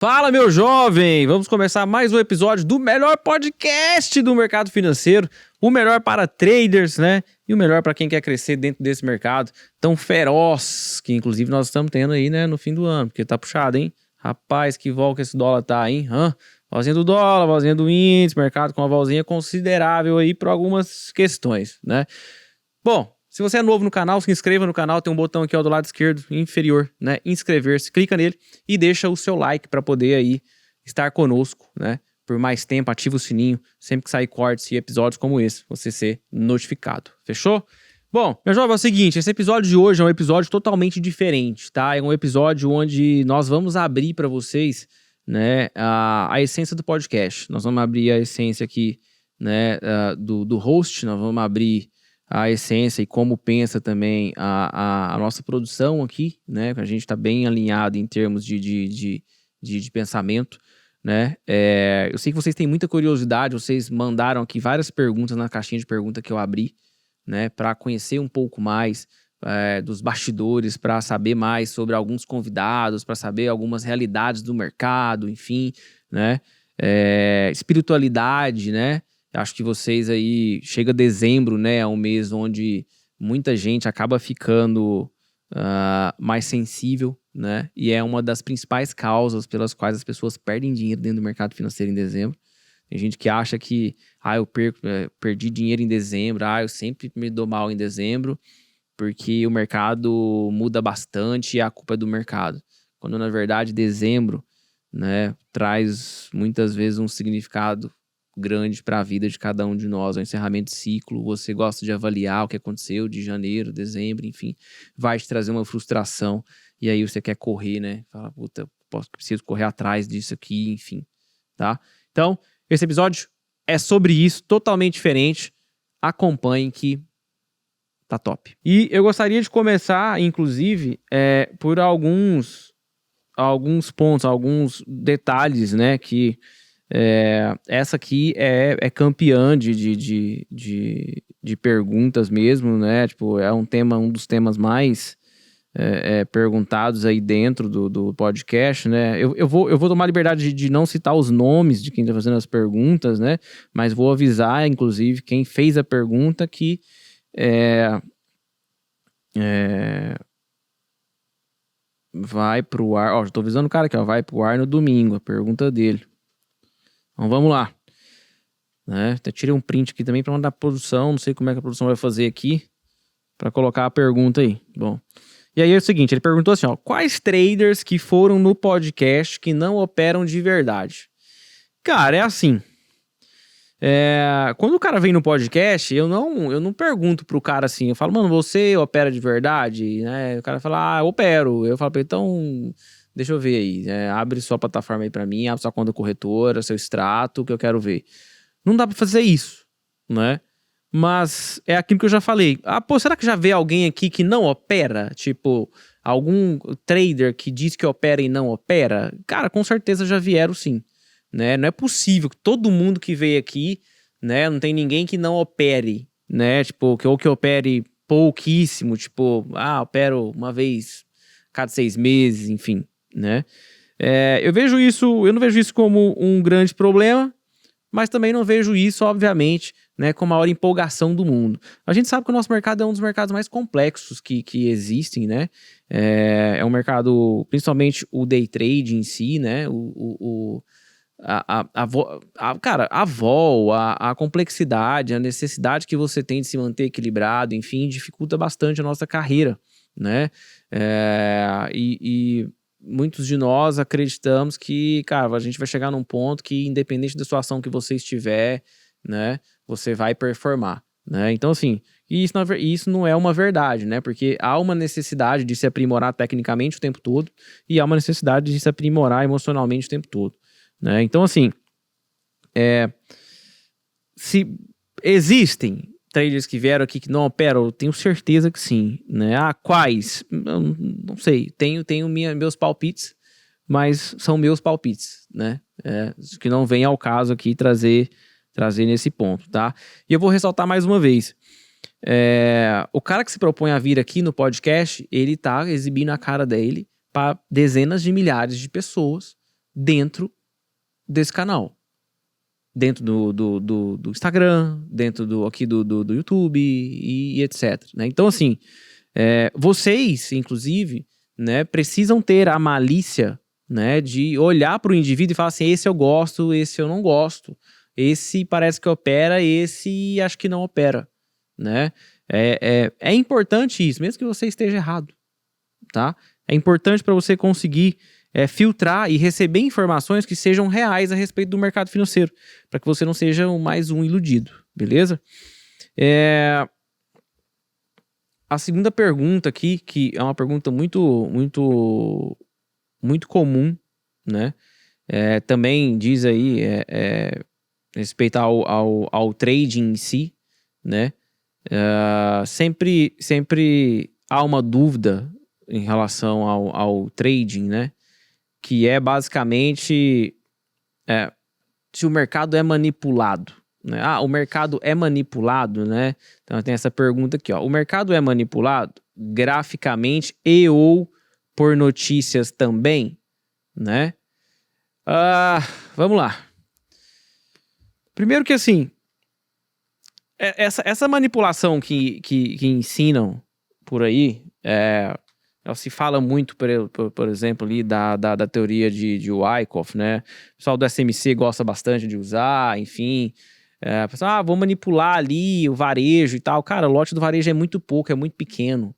Fala, meu jovem! Vamos começar mais um episódio do melhor podcast do mercado financeiro. O melhor para traders, né? E o melhor para quem quer crescer dentro desse mercado tão feroz, que inclusive nós estamos tendo aí, né, no fim do ano, porque tá puxado, hein? Rapaz, que vol que esse dólar tá, hein? Volzinha do dólar, volzinha do índice, mercado com uma volzinha considerável aí por algumas questões, né? Bom, se você é novo no canal, se inscreva no canal, tem um botão aqui ó, do lado esquerdo, inferior, né? Inscrever-se, clica nele e deixa o seu like para poder aí estar conosco, né? Por mais tempo, ativa o sininho, sempre que sair cortes e episódios como esse, você ser notificado, fechou? Bom, meu jovem, é o seguinte, esse episódio de hoje é um episódio totalmente diferente, tá? É um episódio onde nós vamos abrir para vocês, né, a essência do podcast. Nós vamos abrir a essência aqui, né, do host, nós vamos abrir a essência e como pensa também a nossa produção aqui, né? A gente está bem alinhado em termos de pensamento, né? Eu sei que vocês têm muita curiosidade, vocês mandaram aqui várias perguntas na caixinha de pergunta que eu abri, né? Para conhecer um pouco mais dos bastidores, para saber mais sobre alguns convidados, para saber algumas realidades do mercado, enfim, né? Espiritualidade, né? Acho que vocês aí, chega dezembro, né, é um mês onde muita gente acaba ficando mais sensível, né, e é uma das principais causas pelas quais as pessoas perdem dinheiro dentro do mercado financeiro em dezembro. Tem gente que acha que, eu perdi dinheiro em dezembro, eu sempre me dou mal em dezembro, porque o mercado muda bastante e a culpa é do mercado. Quando, na verdade, dezembro, né, traz muitas vezes um significado grande para a vida de cada um de nós, é um encerramento de ciclo, você gosta de avaliar o que aconteceu de janeiro, dezembro, enfim, vai te trazer uma frustração, e aí você quer correr, né, fala, puta, preciso correr atrás disso aqui, enfim, tá? Então, esse episódio é sobre isso, totalmente diferente, acompanhe que tá top. E eu gostaria de começar, inclusive, por alguns pontos, alguns detalhes, né, que essa aqui é campeã de perguntas mesmo, né? Tipo, é um dos temas mais perguntados aí dentro do podcast, né? Eu vou tomar a liberdade de não citar os nomes de quem tá fazendo as perguntas, né? Mas vou avisar, inclusive, quem fez a pergunta que vai pro ar. Ó, já tô avisando o cara aqui, ó, vai pro ar no domingo, a pergunta dele. Então vamos lá, né? Até tirei um print aqui também para mandar a produção, não sei como é que a produção vai fazer aqui para colocar a pergunta aí. Bom, e aí é o seguinte, ele perguntou assim, ó, quais traders que foram no podcast que não operam de verdade? Cara, é assim, quando o cara vem no podcast, eu não pergunto pro cara assim, eu falo, mano, você opera de verdade? Né? O cara fala, eu opero. Eu falo pra ele, então, deixa eu ver aí, abre sua plataforma aí pra mim, abre sua conta corretora, seu extrato, que eu quero ver. Não dá pra fazer isso, né? Mas é aquilo que eu já falei. Será que já vê alguém aqui que não opera? Tipo, algum trader que diz que opera e não opera? Cara, com certeza já vieram sim, né? Não é possível que todo mundo que veio aqui, né? Não tem ninguém que não opere, né? Tipo, ou que opere pouquíssimo, tipo, opero uma vez cada 6 meses, enfim, né? Eu não vejo isso como um grande problema, mas também não vejo isso, obviamente, né, com a maior empolgação do mundo. A gente sabe que o nosso mercado é um dos mercados mais complexos que existem, né? É um mercado, principalmente o day trade em si, né? Cara, a vol, a complexidade, a necessidade que você tem de se manter equilibrado, enfim, dificulta bastante a nossa carreira, né? E muitos de nós acreditamos que, cara, a gente vai chegar num ponto que, independente da situação que você estiver, né, você vai performar, né? Então, assim, isso não é uma verdade, né? Porque há uma necessidade de se aprimorar tecnicamente o tempo todo e há uma necessidade de se aprimorar emocionalmente o tempo todo, né? Então, assim, se existem traders que vieram aqui que não operam, eu tenho certeza que sim, né? Quais? Eu não sei. Tenho meus palpites, mas são meus palpites, né? Que não vem ao caso aqui trazer nesse ponto, tá? E eu vou ressaltar mais uma vez. O cara que se propõe a vir aqui no podcast, ele tá exibindo a cara dele para dezenas de milhares de pessoas, dentro desse canal. Dentro do Instagram, dentro do YouTube e etc. Né? Então, assim, vocês, inclusive, né, precisam ter a malícia, né, de olhar para o indivíduo e falar assim, esse eu gosto, esse eu não gosto. Esse parece que opera, esse acho que não opera. Né? É importante isso, mesmo que você esteja errado. Tá? É importante para você conseguir filtrar e receber informações que sejam reais a respeito do mercado financeiro, para que você não seja mais um iludido, beleza? A segunda pergunta aqui, que é uma pergunta muito comum, né? Também diz aí respeito ao trading em si, né? Sempre há uma dúvida em relação ao trading, né? Que é basicamente se o mercado é manipulado. Né? O mercado é manipulado, né? Então tem essa pergunta aqui, ó. O mercado é manipulado graficamente e ou por notícias também, né? Vamos lá. Primeiro que assim, essa manipulação que ensinam por aí, se fala muito, por exemplo, ali da teoria de Wyckoff, né? O pessoal do SMC gosta bastante de usar, enfim. Vou manipular ali o varejo e tal. Cara, o lote do varejo é muito pouco, é muito pequeno,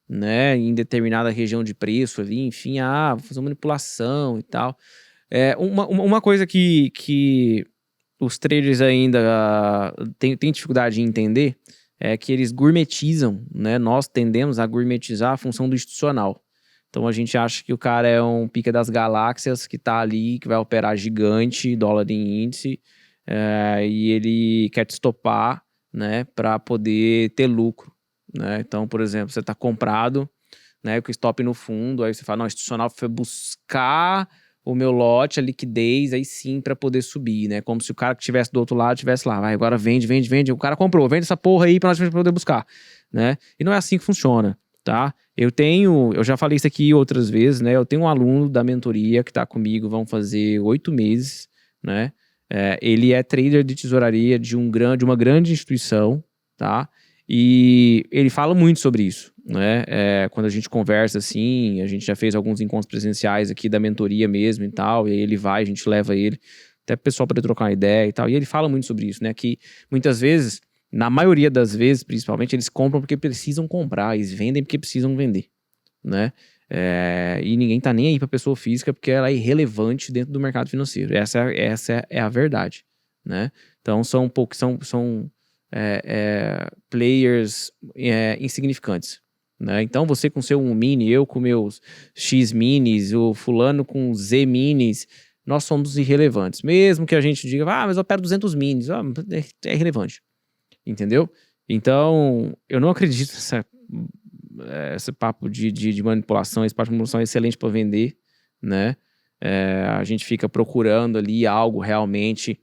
né? Em determinada região de preço ali, enfim. Vou fazer uma manipulação e tal. Uma coisa que os traders ainda têm dificuldade em entender é que eles gourmetizam, né? Nós tendemos a gourmetizar a função do institucional. Então a gente acha que o cara é um pica das galáxias que tá ali, que vai operar gigante, dólar em índice, e ele quer te estopar, né? Para poder ter lucro, né? Então, por exemplo, você tá comprado, né? Com stop no fundo, aí você fala, não, o institucional foi buscar o meu lote, a liquidez, aí sim, pra poder subir, né? Como se o cara que estivesse do outro lado estivesse lá, vai, agora vende, o cara comprou, vende essa porra aí pra nós poder buscar, né? E não é assim que funciona, tá? Eu já falei isso aqui outras vezes, né? Eu tenho um aluno da mentoria que tá comigo, vão fazer 8 meses, né? Ele é trader de tesouraria de uma grande instituição, tá? E ele fala muito sobre isso, né? Quando a gente conversa assim, a gente já fez alguns encontros presenciais aqui da mentoria mesmo e tal, e aí ele vai, a gente leva ele, até pro pessoal para trocar uma ideia e tal, e ele fala muito sobre isso, né? Que muitas vezes, na maioria das vezes, principalmente, eles compram porque precisam comprar, eles vendem porque precisam vender, né? E ninguém tá nem aí pra pessoa física porque ela é irrelevante dentro do mercado financeiro. Essa é a verdade, né? Então são players insignificantes, né? Então você com seu 1 mini, eu com meus X minis, o fulano com Z minis, nós somos irrelevantes. Mesmo que a gente diga, mas eu opero 200 minis, é irrelevante, entendeu? Então eu não acredito esse papo de manipulação. Esse papo de manipulação é excelente para vender, né? A gente fica procurando ali algo realmente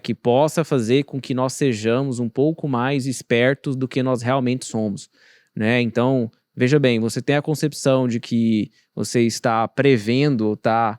que possa fazer com que nós sejamos um pouco mais espertos do que nós realmente somos, né? Então, veja bem, você tem a concepção de que você está prevendo, está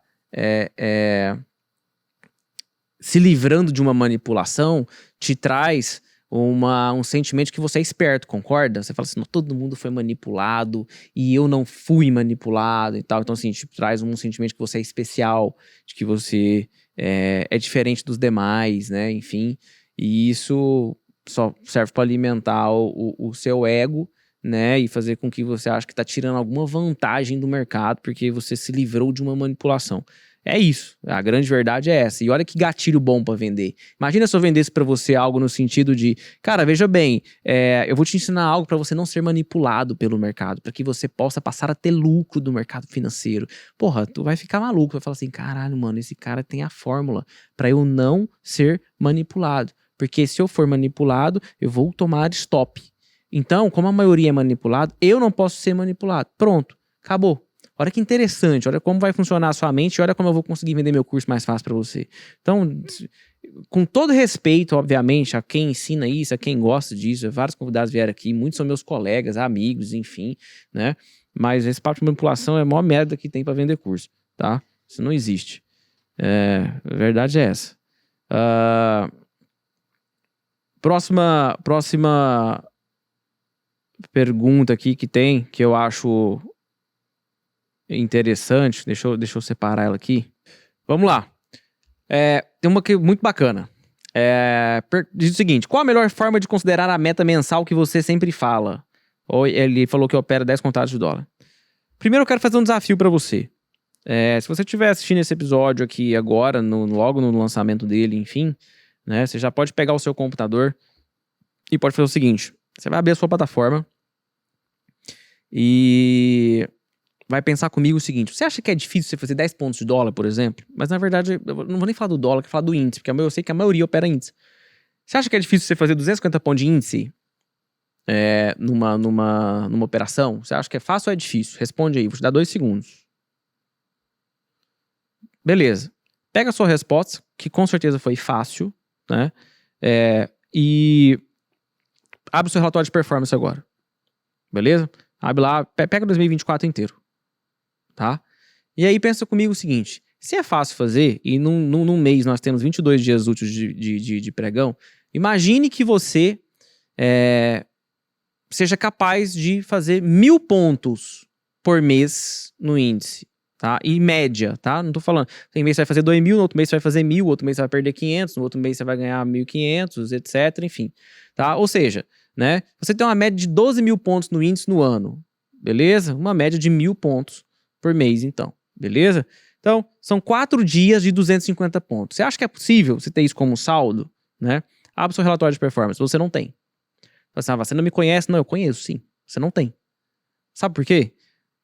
se livrando de uma manipulação, te traz um sentimento que você é esperto, concorda? Você fala assim, não, todo mundo foi manipulado e eu não fui manipulado e tal. Então, assim, te traz um sentimento que você é especial, de que você é diferente dos demais, né? Enfim, e isso só serve para alimentar o seu ego, né? E fazer com que você ache que está tirando alguma vantagem do mercado porque você se livrou de uma manipulação. É isso, a grande verdade é essa. E olha que gatilho bom pra vender. Imagina se eu vendesse pra você algo no sentido de, cara, veja bem, eu vou te ensinar algo pra você não ser manipulado pelo mercado, pra que você possa passar a ter lucro do mercado financeiro. Porra, tu vai ficar maluco, vai falar assim, caralho, mano, esse cara tem a fórmula pra eu não ser manipulado. Porque se eu for manipulado, eu vou tomar stop. Então, como a maioria é manipulado, eu não posso ser manipulado. Pronto, acabou. Olha que interessante, olha como vai funcionar a sua mente, olha como eu vou conseguir vender meu curso mais fácil para você. Então, com todo respeito, obviamente, a quem ensina isso, a quem gosta disso, vários convidados vieram aqui, muitos são meus colegas, amigos, enfim, né? Mas esse papo de manipulação é a maior merda que tem para vender curso, tá? Isso não existe. A verdade é essa. Próxima pergunta aqui que tem, que eu acho interessante. Deixa eu separar ela aqui. Vamos lá. Tem uma que é muito bacana. Diz o seguinte: qual a melhor forma de considerar a meta mensal que você sempre fala? Ou ele falou que opera 10 contados de dólar. Primeiro eu quero fazer um desafio pra você. Se você estiver assistindo esse episódio aqui agora, logo no lançamento dele, enfim, né, você já pode pegar o seu computador e pode fazer o seguinte: você vai abrir a sua plataforma e vai pensar comigo o seguinte: você acha que é difícil você fazer 10 pontos de dólar, por exemplo? Mas na verdade, eu não vou nem falar do dólar, eu quero falar do índice, porque eu sei que a maioria opera índice. Você acha que é difícil você fazer 250 pontos de índice numa operação? Você acha que é fácil ou é difícil? Responde aí, vou te dar 2 segundos. Beleza. Pega a sua resposta, que com certeza foi fácil, né? E abre o seu relatório de performance agora. Beleza? Abre lá, pega 2024 inteiro. Tá? E aí pensa comigo o seguinte: se é fácil fazer, e num mês nós temos 22 dias úteis de pregão, imagine que você seja capaz de fazer 1.000 pontos por mês no índice. Tá? E média, tá? Não tô falando. Tem mês você vai fazer 2.000, no outro mês você vai fazer 1.000, outro mês você vai perder 500, no outro mês você vai ganhar 1.500, etc, enfim. Tá? Ou seja, né? Você tem uma média de 12.000 pontos no índice no ano. Beleza? Uma média de 1.000 pontos por mês, então. Beleza? Então, são 4 dias de 250 pontos. Você acha que é possível você ter isso como saldo? Né? Abre o seu relatório de performance. Você não tem. Você não me conhece? Não, eu conheço, sim. Você não tem. Sabe por quê?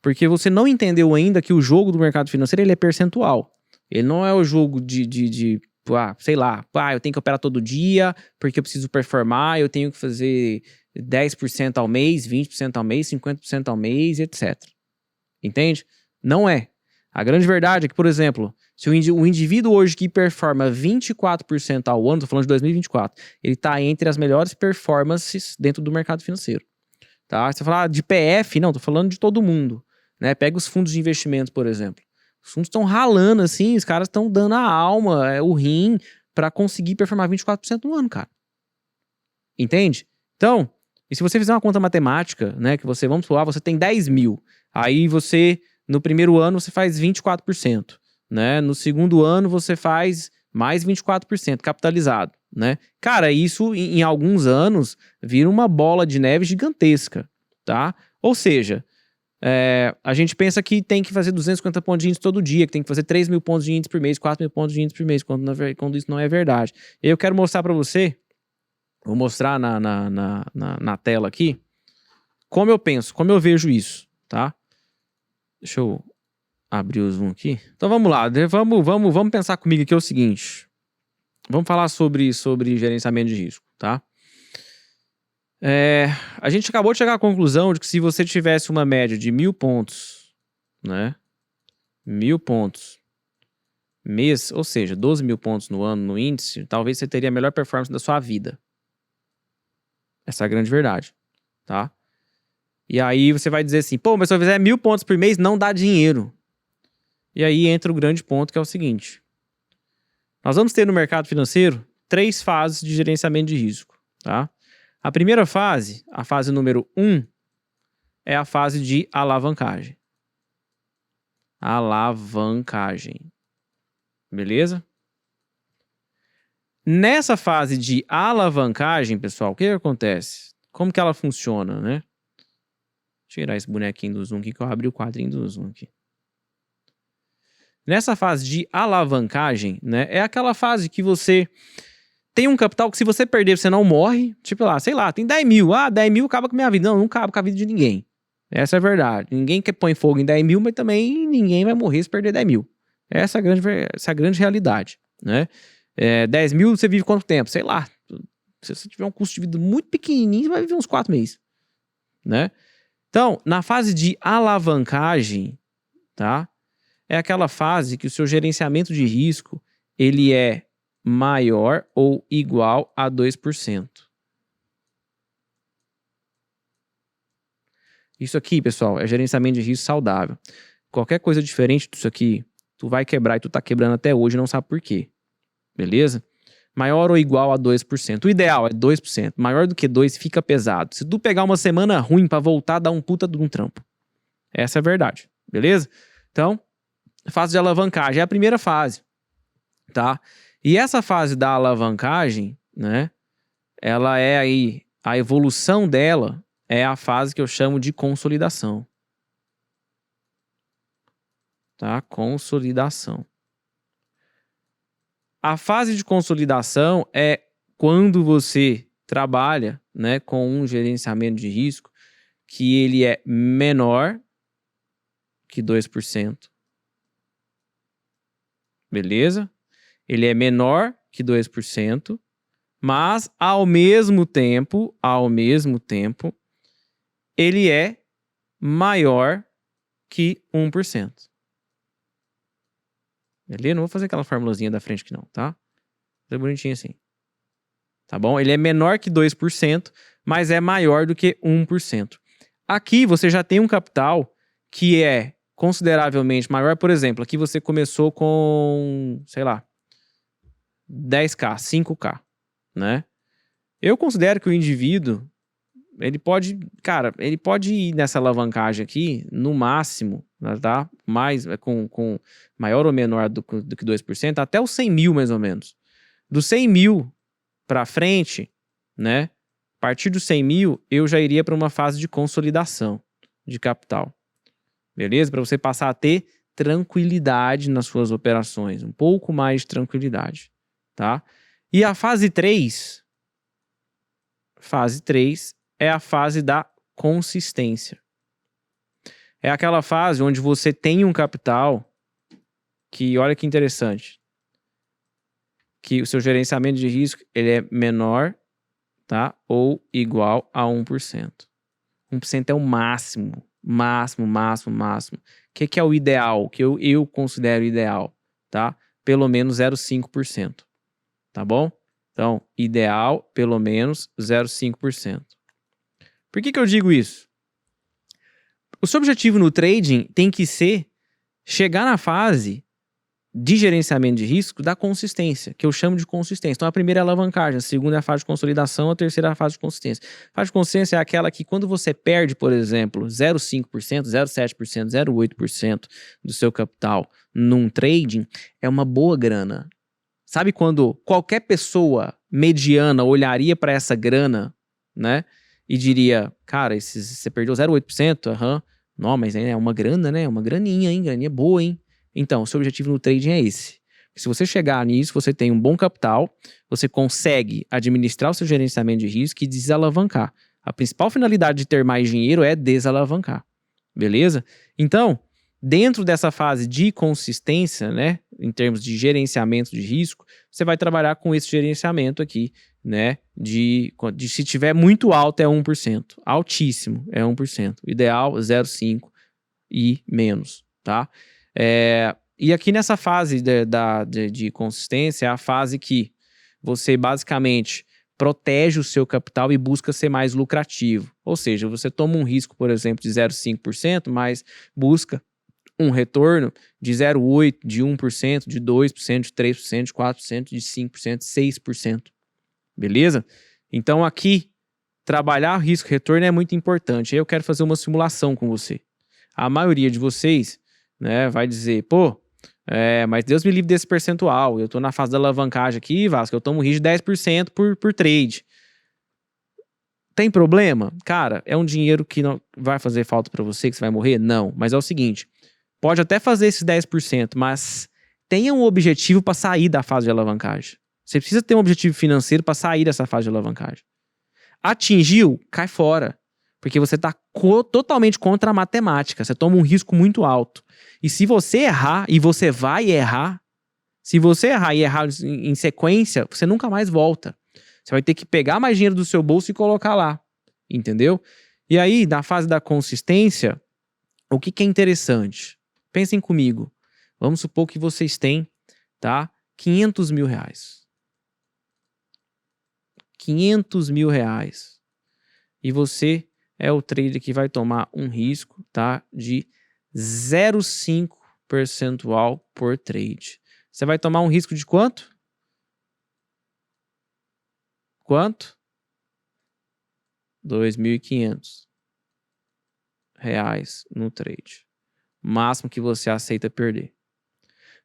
Porque você não entendeu ainda que o jogo do mercado financeiro ele é percentual. Ele não é o jogo sei lá, eu tenho que operar todo dia porque eu preciso performar, eu tenho que fazer 10% ao mês, 20% ao mês, 50% ao mês, etc. Entende? Não é. A grande verdade é que, por exemplo, se o indivíduo hoje que performa 24% ao ano, tô falando de 2024, ele está entre as melhores performances dentro do mercado financeiro. Tá? Você fala de PF, não, tô falando de todo mundo. Né? Pega os fundos de investimento, por exemplo. Os fundos estão ralando assim, os caras estão dando a alma, o rim, para conseguir performar 24% no ano, cara. Entende? Então, e se você fizer uma conta matemática, né, que você, vamos falar, você tem 10.000, aí você, no primeiro ano, você faz 24%, né? No segundo ano, você faz mais 24% capitalizado, né? Cara, isso em alguns anos vira uma bola de neve gigantesca, tá? Ou seja, a gente pensa que tem que fazer 250 pontos de índice todo dia, que tem que fazer 3.000 pontos de índice por mês, 4.000 pontos de índice por mês, quando isso não é verdade. Eu quero mostrar para você, vou mostrar na tela aqui, como eu penso, como eu vejo isso, tá? Deixa eu abrir o zoom aqui. Então vamos lá, vamos pensar comigo aqui o seguinte. Vamos falar sobre gerenciamento de risco, tá? A gente acabou de chegar à conclusão de que se você tivesse uma média de 1.000 pontos, né? 1.000 pontos mês, ou seja, 12.000 pontos no ano no índice, talvez você teria a melhor performance da sua vida. Essa é a grande verdade, tá? E aí você vai dizer assim, pô, mas se eu fizer 1.000 pontos por mês, não dá dinheiro. E aí entra o grande ponto, que é o seguinte. Nós vamos ter no mercado financeiro 3 fases de gerenciamento de risco, tá? A primeira fase, a fase número 1, é a fase de alavancagem. Alavancagem. Beleza? Nessa fase de alavancagem, pessoal, o que acontece? Como que ela funciona, né? Deixa eu tirar esse bonequinho do zoom aqui, que eu abri o quadrinho do zoom aqui. Nessa fase de alavancagem, né? É aquela fase que você tem um capital que se você perder, você não morre. Tipo lá, sei lá, tem 10.000. 10.000 acaba com a minha vida. Não acaba com a vida de ninguém. Essa é a verdade. Ninguém que põe fogo em 10.000, mas também ninguém vai morrer se perder 10.000. Essa é a grande realidade, né? 10.000, você vive quanto tempo? Sei lá. Se você tiver um custo de vida muito pequenininho, você vai viver uns 4 meses, né? Então, na fase de alavancagem, tá? É aquela fase que o seu gerenciamento de risco, ele é maior ou igual a 2%. Isso aqui, pessoal, é gerenciamento de risco saudável. Qualquer coisa diferente disso aqui, tu vai quebrar e tu tá quebrando até hoje e não sabe por quê. Beleza? Maior ou igual a 2%. O ideal é 2%. Maior do que 2 fica pesado. Se tu pegar uma semana ruim pra voltar, dá um puta de um trampo. Essa é a verdade. Beleza? Então, fase de alavancagem é a primeira fase. Tá? E essa fase da alavancagem, né? Ela é aí, a evolução dela é a fase que eu chamo de consolidação. Tá? Consolidação. A fase de consolidação é quando você trabalha, né, com um gerenciamento de risco que ele é menor que 2%. Beleza? Ele é menor que 2%, mas ao mesmo tempo, ele é maior que 1%. Beleza? Não vou fazer aquela formulazinha da frente aqui não, tá? É bonitinho assim. Tá bom? Ele é menor que 2%, mas é maior do que 1%. Aqui você já tem um capital que é consideravelmente maior. Por exemplo, aqui você começou com, sei lá, 10k, 5k, né? Eu considero que o indivíduo, ele pode ir nessa alavancagem aqui, no máximo, tá? Mais, com maior ou menor do que 2%, até os 100 mil, mais ou menos. Dos 100 mil para frente, né? A partir dos 100 mil, eu já iria para uma fase de consolidação de capital. Beleza? Para você passar a ter tranquilidade nas suas operações. Um pouco mais de tranquilidade, tá? E a fase 3 é a fase da consistência. É aquela fase onde você tem um capital que, olha que interessante, que o seu gerenciamento de risco ele é menor, tá? Ou igual a 1%. 1% é o máximo. O que é o ideal? O que eu considero ideal, tá? Pelo menos 0,5%. Tá bom? Então, ideal, pelo menos 0,5%. Por que eu digo isso? O seu objetivo no trading tem que ser chegar na fase de gerenciamento de risco da consistência, que eu chamo de consistência. Então, a primeira é a alavancagem, a segunda é a fase de consolidação, a terceira é a fase de consistência. A fase de consistência é aquela que quando você perde, por exemplo, 0,5%, 0,7%, 0,8% do seu capital num trading, é uma boa grana. Sabe quando qualquer pessoa mediana olharia para essa grana, né? E diria, cara, você perdeu 0,8%? Aham. Não, mas é uma grana, né? Uma graninha, hein? Graninha boa, hein? Então, o seu objetivo no trading é esse. Se você chegar nisso, você tem um bom capital, você consegue administrar o seu gerenciamento de risco e desalavancar. A principal finalidade de ter mais dinheiro é desalavancar. Beleza? Então, dentro dessa fase de consistência, né, em termos de gerenciamento de risco, você vai trabalhar com esse gerenciamento aqui, né, de se tiver muito alto é 1%, altíssimo é 1%, ideal 0,5% e menos, tá? E aqui nessa fase de consistência é a fase que você basicamente protege o seu capital e busca ser mais lucrativo. Ou seja, você toma um risco, por exemplo, de 0,5%, mas busca um retorno de 0,8%, de 1%, de 2%, de 3%, de 4%, de 5%, de 6%. Beleza? Então aqui, trabalhar risco-retorno é muito importante. Aí eu quero fazer uma simulação com você. A maioria de vocês, né, vai dizer, pô, mas Deus me livre desse percentual. Eu tô na fase da alavancagem aqui, Vasco, eu tomo um risco de 10% por trade. Tem problema? Cara, é um dinheiro que não vai fazer falta para você, que você vai morrer? Não. Mas é o seguinte, pode até fazer esses 10%, mas tenha um objetivo para sair da fase de alavancagem. Você precisa ter um objetivo financeiro para sair dessa fase de alavancagem. Atingiu? Cai fora. Porque você está totalmente contra a matemática. Você toma um risco muito alto. E se você errar, e você vai errar, se você errar e errar em sequência, você nunca mais volta. Você vai ter que pegar mais dinheiro do seu bolso e colocar lá. Entendeu? E aí, na fase da consistência, o que é interessante? Pensem comigo. Vamos supor que vocês têm, tá, 500 mil reais. 500 mil reais. E você é o trader que vai tomar um risco, tá, de 0,5%. percentual por trade. Você vai tomar um risco de quanto? Quanto? R$2.500 no trade. Máximo que você aceita perder.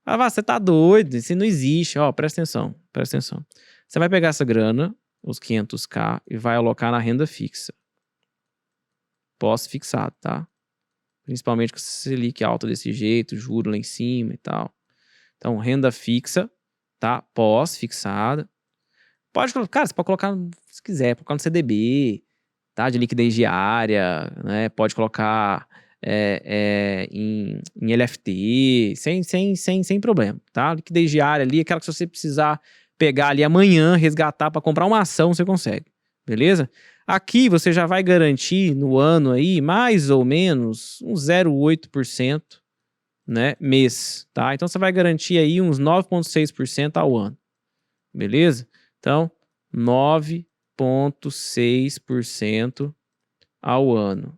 Ah, você tá doido, isso não existe. Ó, presta atenção. Você vai pegar essa grana, os 500k, e vai alocar na renda fixa. Pós-fixado, tá? Principalmente com esse Selic alto desse jeito, juro lá em cima e tal. Então, renda fixa, tá? Pós-fixada. Pode colocar, cara, você pode colocar, se quiser, pode colocar no CDB, tá? De liquidez diária, né? Pode colocar em LFT, sem problema, tá? Liquidez diária ali, aquela que se você precisar pegar ali amanhã, resgatar para comprar uma ação, você consegue, beleza? Aqui você já vai garantir no ano aí mais ou menos uns 0,8%, né, mês, tá? Então você vai garantir aí uns 9,6% ao ano, beleza? Então, 9,6% ao ano,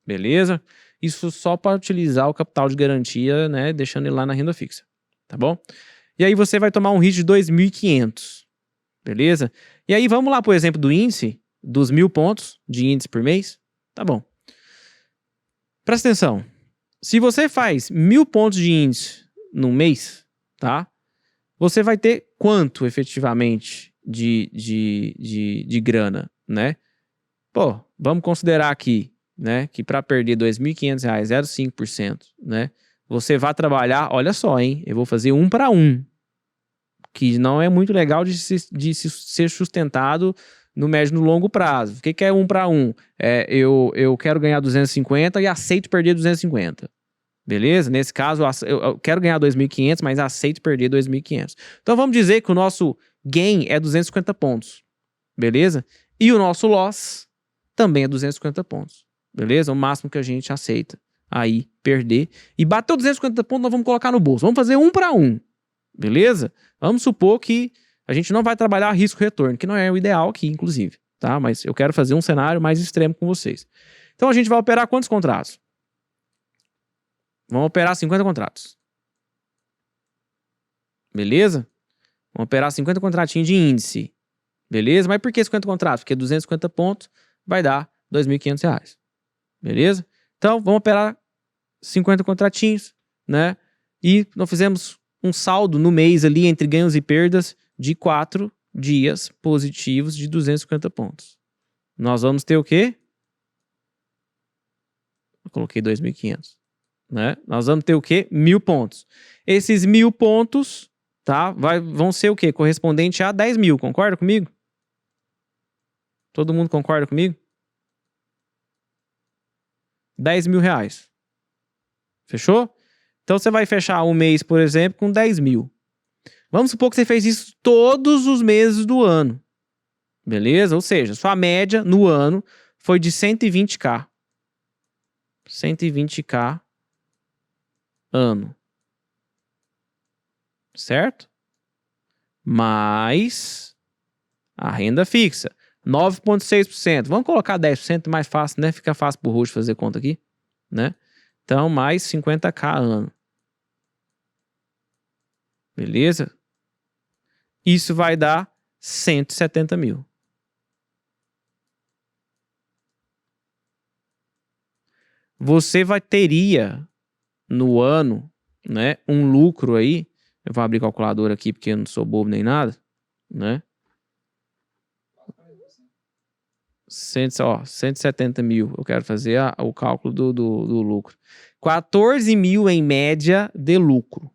beleza? Isso só para utilizar o capital de garantia, né, deixando ele lá na renda fixa, tá bom? E aí você vai tomar um risco de 2.500, beleza? E aí vamos lá, por exemplo, do índice, dos 1.000 pontos de índice por mês, tá bom? Presta atenção, se você faz 1.000 pontos de índice no mês, tá? Você vai ter quanto efetivamente de grana, né? Pô, vamos considerar aqui, né, que para perder R$2.500, 0,5%, né? Você vai trabalhar, olha só, hein? Eu vou fazer 1 para 1, que não é muito legal de ser sustentado no médio e no longo prazo. O que é 1 para 1? Eu quero ganhar 250 e aceito perder 250. Beleza? Nesse caso, eu quero ganhar 2.500, mas aceito perder 2.500. Então, vamos dizer que o nosso gain é 250 pontos. Beleza? E o nosso loss também é 250 pontos. Beleza? O máximo que a gente aceita aí perder. E bateu 250 pontos, nós vamos colocar no bolso. Vamos fazer 1 para 1. Beleza? Vamos supor que a gente não vai trabalhar risco-retorno, que não é o ideal aqui, inclusive. Tá? Mas eu quero fazer um cenário mais extremo com vocês. Então, a gente vai operar quantos contratos? Vamos operar 50 contratos. Beleza? Vamos operar 50 contratinhos de índice. Beleza? Mas por que 50 contratos? Porque 250 pontos vai dar R$2.500. Beleza? Então, vamos operar 50 contratinhos, né? E nós fizemos um saldo no mês ali entre ganhos e perdas de 4 dias positivos de 250 pontos. Nós vamos ter o quê? Eu coloquei 2.500. Né? Nós vamos ter o quê? 1.000 pontos. Esses 1.000 pontos, tá? Vão ser o quê? Correspondente a 10.000, concorda comigo? Todo mundo concorda comigo? R$10.000. Fechou? Então você vai fechar um mês, por exemplo, com 10.000. Vamos supor que você fez isso todos os meses do ano. Beleza? Ou seja, sua média no ano foi de 120k. 120k ano. Certo? Mais a renda fixa. 9,6%. Vamos colocar 10%, mais fácil, né? Fica fácil pro host fazer conta aqui, né? Então, mais 50k ano. Beleza? Isso vai dar 170 mil. Você teria no ano, né, um lucro aí. Eu vou abrir calculadora aqui porque eu não sou bobo nem nada, né? 170 mil. Eu quero fazer o cálculo do lucro. 14 mil em média de lucro.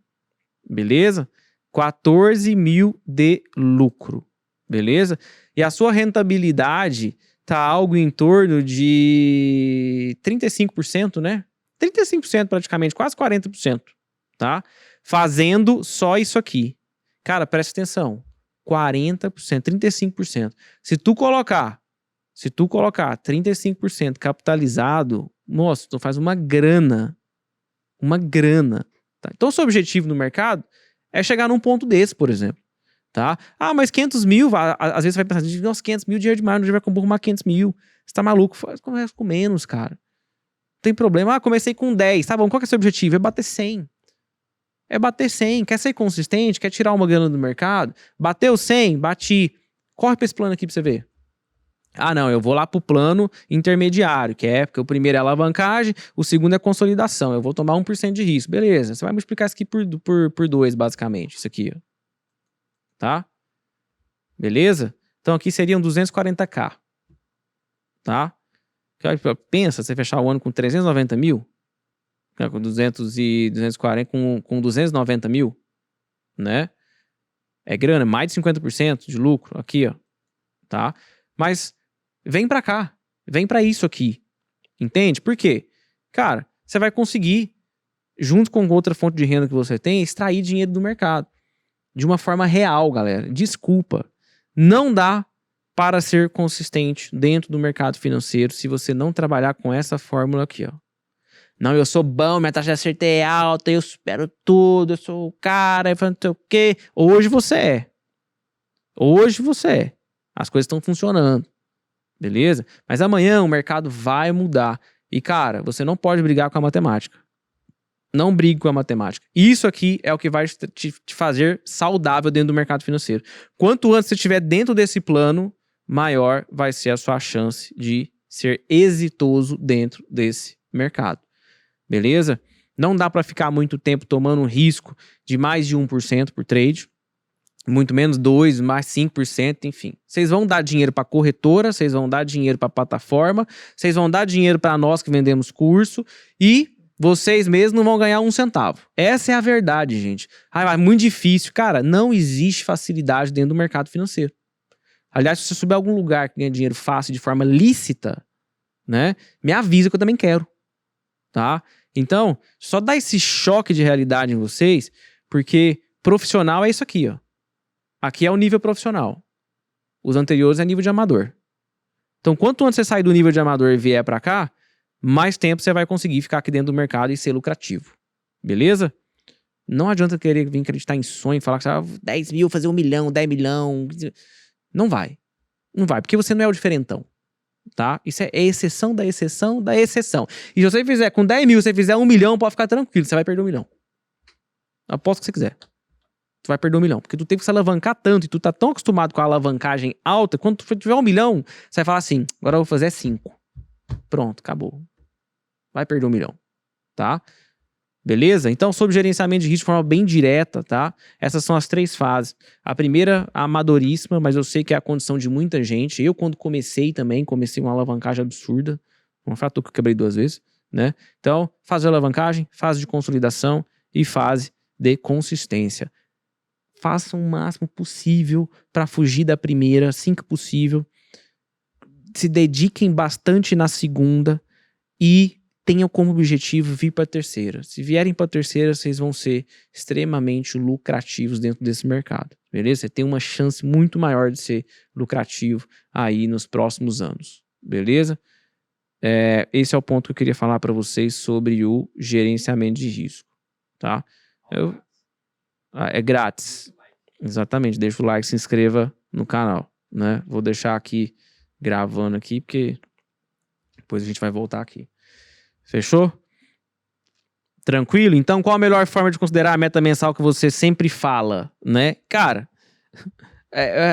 Beleza? 14 mil de lucro. Beleza? E a sua rentabilidade tá algo em torno de 35%, né? 35% praticamente, quase 40%, tá? Fazendo só isso aqui. Cara, presta atenção. 40%, 35%. Se tu colocar 35% capitalizado, nossa, tu faz uma grana. Uma grana. Tá? Então, o seu objetivo no mercado é chegar num ponto desse, por exemplo. Tá? Ah, mas 500 mil, às vezes você vai pensar, nossa, 500 mil, dinheiro demais, não vai arrumar 500 mil. Você tá maluco? Conversa com menos, cara. tem problema. Comecei com 10. Tá bom, qual que é o seu objetivo? É bater 100. É bater 100. Quer ser consistente? Quer tirar uma grana do mercado? Bateu 100? Bati. Corre pra esse plano aqui pra você ver. Não, eu vou lá pro plano intermediário, que é porque o primeiro é alavancagem, o segundo é consolidação. Eu vou tomar 1% de risco. Beleza, você vai multiplicar isso aqui por 2, basicamente. Isso aqui, ó. Tá? Beleza? Então aqui seriam 240k. Tá? Pensa, você fechar o ano com 390 mil, com 240, com 290 mil, né? É grana, mais de 50% de lucro aqui, ó. Tá? Mas vem pra cá, vem pra isso aqui, entende? Por quê? Cara, você vai conseguir, junto com outra fonte de renda que você tem, extrair dinheiro do mercado. De uma forma real, galera. Desculpa. Não dá para ser consistente dentro do mercado financeiro se você não trabalhar com essa fórmula aqui, ó. Não, eu sou bom, minha taxa de acerto é alta, eu espero tudo, eu sou o cara, eu não sei o quê. Hoje você é. Hoje você é. As coisas estão funcionando. Beleza? Mas amanhã o mercado vai mudar. E, cara, você não pode brigar com a matemática. Não brigue com a matemática. Isso aqui é o que vai te fazer saudável dentro do mercado financeiro. Quanto antes você estiver dentro desse plano, maior vai ser a sua chance de ser exitoso dentro desse mercado. Beleza? Não dá para ficar muito tempo tomando um risco de mais de 1% por trade. Muito menos 2%, mais 5%, enfim. Vocês vão dar dinheiro para corretora, vocês vão dar dinheiro para plataforma, vocês vão dar dinheiro para nós que vendemos curso e vocês mesmos não vão ganhar 1 centavo. Essa é a verdade, gente. É muito difícil. Cara, não existe facilidade dentro do mercado financeiro. Aliás, se você souber algum lugar que ganha dinheiro fácil de forma lícita, né, me avisa que eu também quero. Tá? Então, só dá esse choque de realidade em vocês, porque profissional é isso aqui, ó. Aqui é o nível profissional. Os anteriores é nível de amador. Então, quanto antes você sair do nível de amador e vier pra cá, mais tempo você vai conseguir ficar aqui dentro do mercado e ser lucrativo. Beleza? Não adianta querer vir acreditar em sonho e falar que 10 mil, fazer 1 milhão, 10 milhão. Não vai. Não vai, porque você não é o diferentão. Tá? Isso é exceção da exceção da exceção. E se você fizer com 10 mil, se você fizer 1 milhão, pode ficar tranquilo, você vai perder 1 milhão. Aposto que você quiser. Tu vai perder 1 milhão. Porque tu teve que se alavancar tanto e tu tá tão acostumado com a alavancagem alta, quando tu tiver 1 milhão, você vai falar assim, agora eu vou fazer 5. Pronto, acabou. Vai perder 1 milhão. Tá? Beleza? Então, sobre gerenciamento de risco de forma bem direta, tá? Essas são as 3 fases. A primeira, amadoríssima, mas eu sei que é a condição de muita gente. Eu, quando comecei também, comecei uma alavancagem absurda. Um fator que eu quebrei 2 vezes, né? Então, fase de alavancagem, fase de consolidação e fase de consistência. Façam o máximo possível para fugir da primeira, assim que possível. Se dediquem bastante na segunda e tenham como objetivo vir para a terceira. Se vierem para a terceira, vocês vão ser extremamente lucrativos dentro desse mercado. Beleza? Você tem uma chance muito maior de ser lucrativo aí nos próximos anos. Beleza? Esse é o ponto que eu queria falar para vocês sobre o gerenciamento de risco. Tá? É grátis. Exatamente. Deixa o like, se inscreva no canal. Né? Vou deixar aqui gravando aqui, porque depois a gente vai voltar aqui. Fechou? Tranquilo? Então, qual a melhor forma de considerar a meta mensal que você sempre fala, né? Cara,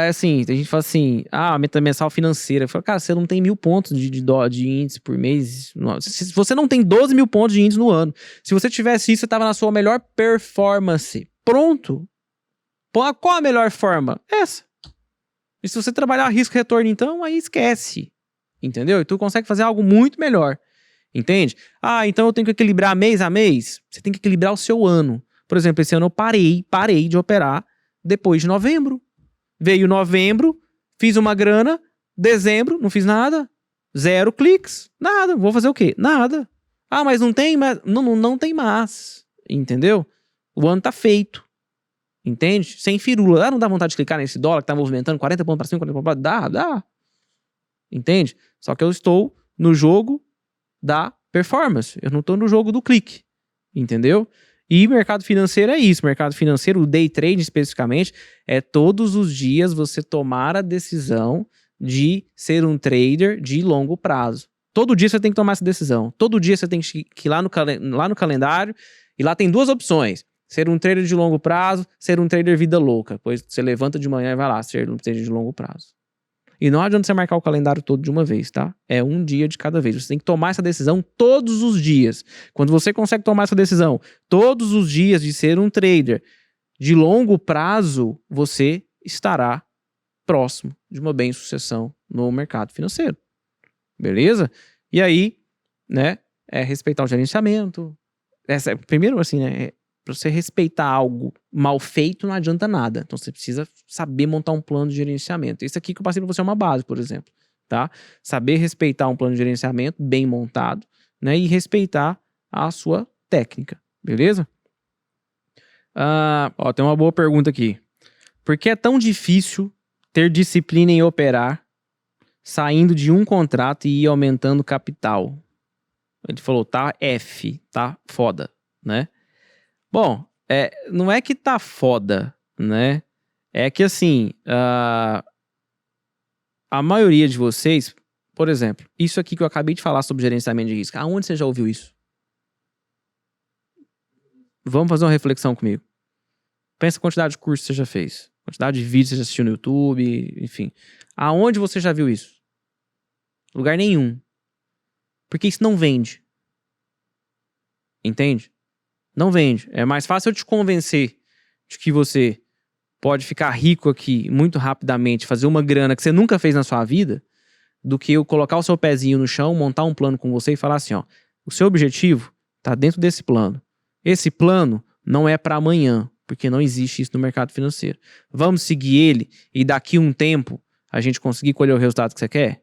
assim, a gente fala assim, a meta mensal financeira. Eu falo, cara, você não tem 1.000 pontos de índice por mês. Se você não tem 12 mil pontos de índice no ano. Se você tivesse isso, você tava na sua melhor performance. Pronto. Qual a melhor forma? Essa. E se você trabalhar risco-retorno, então, aí esquece. Entendeu? E tu consegue fazer algo muito melhor. Entende? Então eu tenho que equilibrar mês a mês. Você tem que equilibrar o seu ano. Por exemplo, esse ano eu parei de operar depois de novembro. Veio novembro, fiz uma grana. Dezembro, não fiz nada. 0 cliques. Nada. Vou fazer o quê? Nada. Mas não tem? Não tem mais. Entendeu? O ano tá feito. Entende? Sem firula. Não dá vontade de clicar nesse dólar que tá movimentando 40 pontos para cima, 40 pontos para baixo? Dá. Entende? Só que eu estou no jogo da performance. Eu não estou no jogo do clique. Entendeu? E mercado financeiro é isso. Mercado financeiro, o day trade especificamente, é todos os dias você tomar a decisão de ser um trader de longo prazo. Todo dia você tem que tomar essa decisão. Todo dia você tem que ir lá no calendário e lá tem duas opções. Ser um trader de longo prazo, ser um trader vida louca. Pois você levanta de manhã e vai lá, ser um trader de longo prazo. E não adianta você marcar o calendário todo de uma vez, tá? É um dia de cada vez. Você tem que tomar essa decisão todos os dias. Quando você consegue tomar essa decisão todos os dias de ser um trader de longo prazo, você estará próximo de uma bem-sucessão no mercado financeiro. Beleza? E aí, né, respeitar o gerenciamento. Primeiro, assim, né, para você respeitar algo mal feito, não adianta nada. Então, você precisa saber montar um plano de gerenciamento. Isso aqui que eu passei para você é uma base, por exemplo, tá? Saber respeitar um plano de gerenciamento bem montado, né, e respeitar a sua técnica, beleza? Tem uma boa pergunta aqui. Por que é tão difícil ter disciplina em operar, saindo de um contrato e ir aumentando capital? Ele falou, tá F, tá foda, né? Bom, não é que tá foda, né? É que assim, a maioria de vocês, por exemplo, isso aqui que eu acabei de falar sobre gerenciamento de risco, aonde você já ouviu isso? Vamos fazer uma reflexão comigo. Pensa a quantidade de cursos que você já fez, quantidade de vídeos que você já assistiu no YouTube, enfim. Aonde você já viu isso? Lugar nenhum. Porque isso não vende. Entende? Não vende. É mais fácil eu te convencer de que você pode ficar rico aqui muito rapidamente, fazer uma grana que você nunca fez na sua vida, do que eu colocar o seu pezinho no chão, montar um plano com você e falar assim, ó, o seu objetivo tá dentro desse plano. Esse plano não é para amanhã, porque não existe isso no mercado financeiro. Vamos seguir ele e daqui um tempo a gente conseguir colher o resultado que você quer?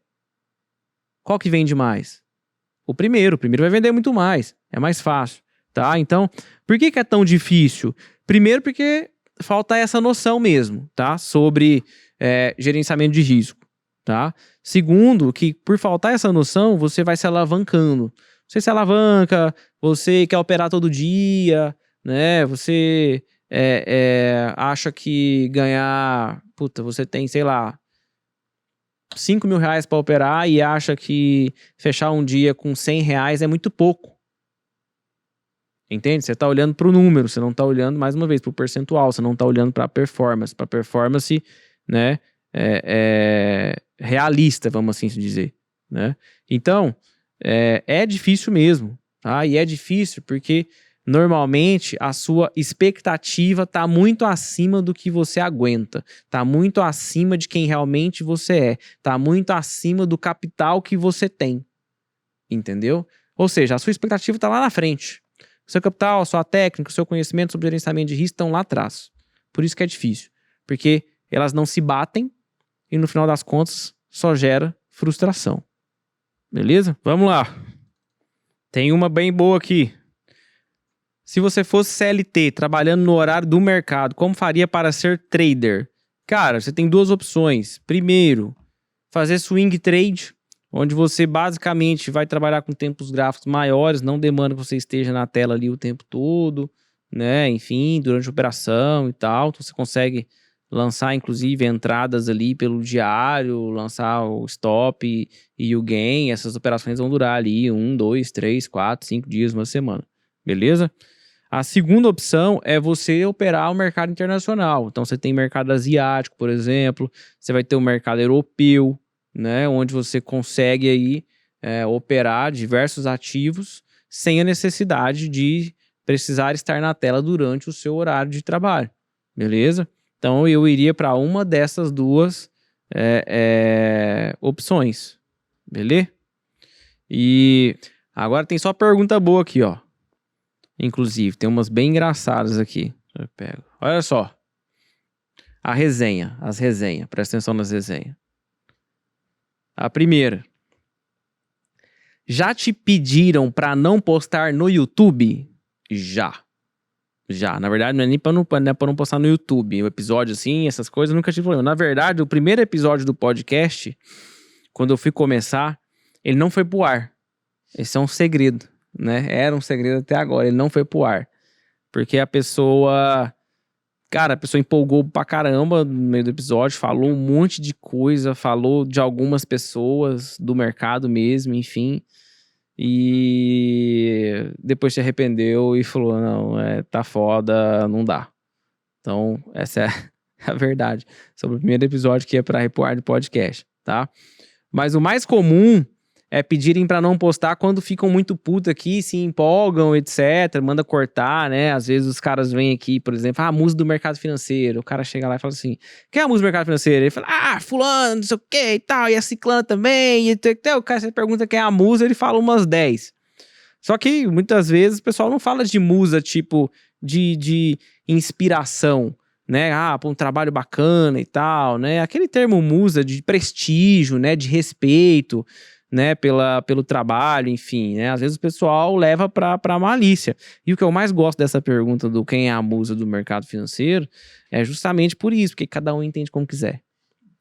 Qual que vende mais? O primeiro vai vender muito mais, é mais fácil. Tá? Então, por que é tão difícil? Primeiro porque falta essa noção mesmo, tá? Sobre gerenciamento de risco, tá? Segundo, que por faltar essa noção, você vai se alavancando. Você se alavanca, você quer operar todo dia, né? Você acha que ganhar... você tem, sei lá, 5 mil reais para operar e acha que fechar um dia com 100 reais é muito pouco. Entende? Você está olhando para o número, você não está olhando, mais uma vez, para o percentual, você não está olhando para a performance. Para a performance, né, realista, vamos assim dizer. Né? Então, é difícil mesmo. Tá? E é difícil porque, normalmente, a sua expectativa está muito acima do que você aguenta. Está muito acima de quem realmente você é. Está muito acima do capital que você tem. Entendeu? Ou seja, a sua expectativa está lá na frente. O seu capital, a sua técnica, o seu conhecimento sobre gerenciamento de risco estão lá atrás. Por isso que é difícil. Porque elas não se batem e no final das contas só gera frustração. Beleza? Vamos lá. Tem uma bem boa aqui. Se você fosse CLT, trabalhando no horário do mercado, como faria para ser trader? Cara, você tem duas opções. Primeiro, fazer swing trade, onde você basicamente vai trabalhar com tempos gráficos maiores, não demanda que você esteja na tela ali o tempo todo, né? Enfim, durante a operação e tal. Então você consegue lançar, inclusive, entradas ali pelo diário, lançar o stop e o gain. Essas operações vão durar ali 1, 2, 3, 4, 5 dias, uma semana. Beleza? A segunda opção é você operar o mercado internacional. Então você tem mercado asiático, por exemplo. Você vai ter o mercado europeu, né, onde você consegue aí operar diversos ativos sem a necessidade de precisar estar na tela durante o seu horário de trabalho, beleza? Então eu iria para uma dessas duas opções, beleza? E agora tem só pergunta boa aqui, ó. Inclusive, tem umas bem engraçadas aqui. Eu pego. Olha só. As resenhas. Presta atenção nas resenhas. A primeira. Já te pediram para não postar no YouTube? Já. Na verdade, não é nem para não postar no YouTube. O episódio assim, essas coisas, eu nunca tive problema. Na verdade, o primeiro episódio do podcast, quando eu fui começar, ele não foi pro ar. Esse é um segredo, né? Era um segredo até agora. Ele não foi pro ar. Porque a pessoa... Cara, a pessoa empolgou pra caramba no meio do episódio, falou um monte de coisa, falou de algumas pessoas do mercado mesmo, enfim. E depois se arrependeu e falou, não, tá foda, não dá. Então, essa é a verdade sobre o primeiro episódio que é pra Repoar do podcast, tá? Mas o mais comum é pedirem pra não postar quando ficam muito putos aqui, se empolgam, etc. Manda cortar, né? Às vezes os caras vêm aqui, por exemplo, musa do mercado financeiro. O cara chega lá e fala assim, quem é a musa do mercado financeiro? Ele fala, fulano, não sei o que e tal, e a ciclana também. O cara, você pergunta quem é a musa, ele fala umas 10. Só que muitas vezes o pessoal não fala de musa, tipo, de inspiração, né? Pra um trabalho bacana e tal, né? Aquele termo musa de prestígio, né? De respeito, né, pelo trabalho, enfim, né, às vezes o pessoal leva pra malícia. E o que eu mais gosto dessa pergunta do quem é a musa do mercado financeiro é justamente por isso, porque cada um entende como quiser,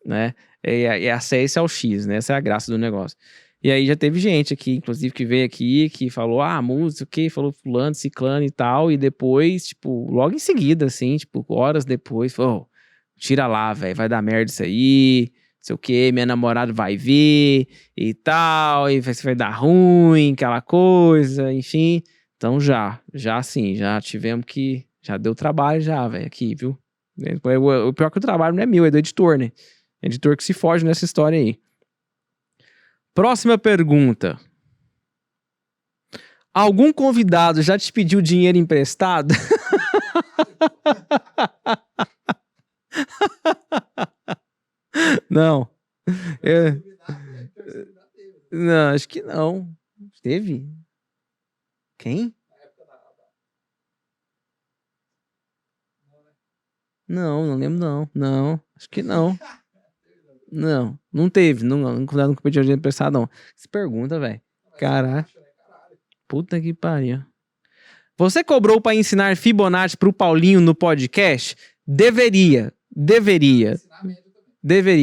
né, esse é o X, né, essa é a graça do negócio. E aí já teve gente aqui, inclusive, que veio aqui, que falou, musa, o quê? Falou fulano, ciclano e tal, e depois, tipo, logo em seguida, assim, tipo, horas depois, falou, tira lá, velho, vai dar merda isso aí, sei o que, minha namorada vai ver e tal, e vai dar ruim, aquela coisa, enfim. Então já tivemos que, já deu trabalho já, velho, aqui, viu? O pior que o trabalho não é meu, é do editor, né? Editor que se foge nessa história aí. Próxima pergunta. Algum convidado já te pediu dinheiro emprestado? Não. Não, acho que não. Teve? Quem? Não lembro não. Não, acho que não. Não teve. Não pediu dinheiro emprestado, não. Se pergunta, velho. Caraca. Puta que pariu. Você cobrou pra ensinar Fibonacci pro Paulinho no podcast? Deveria.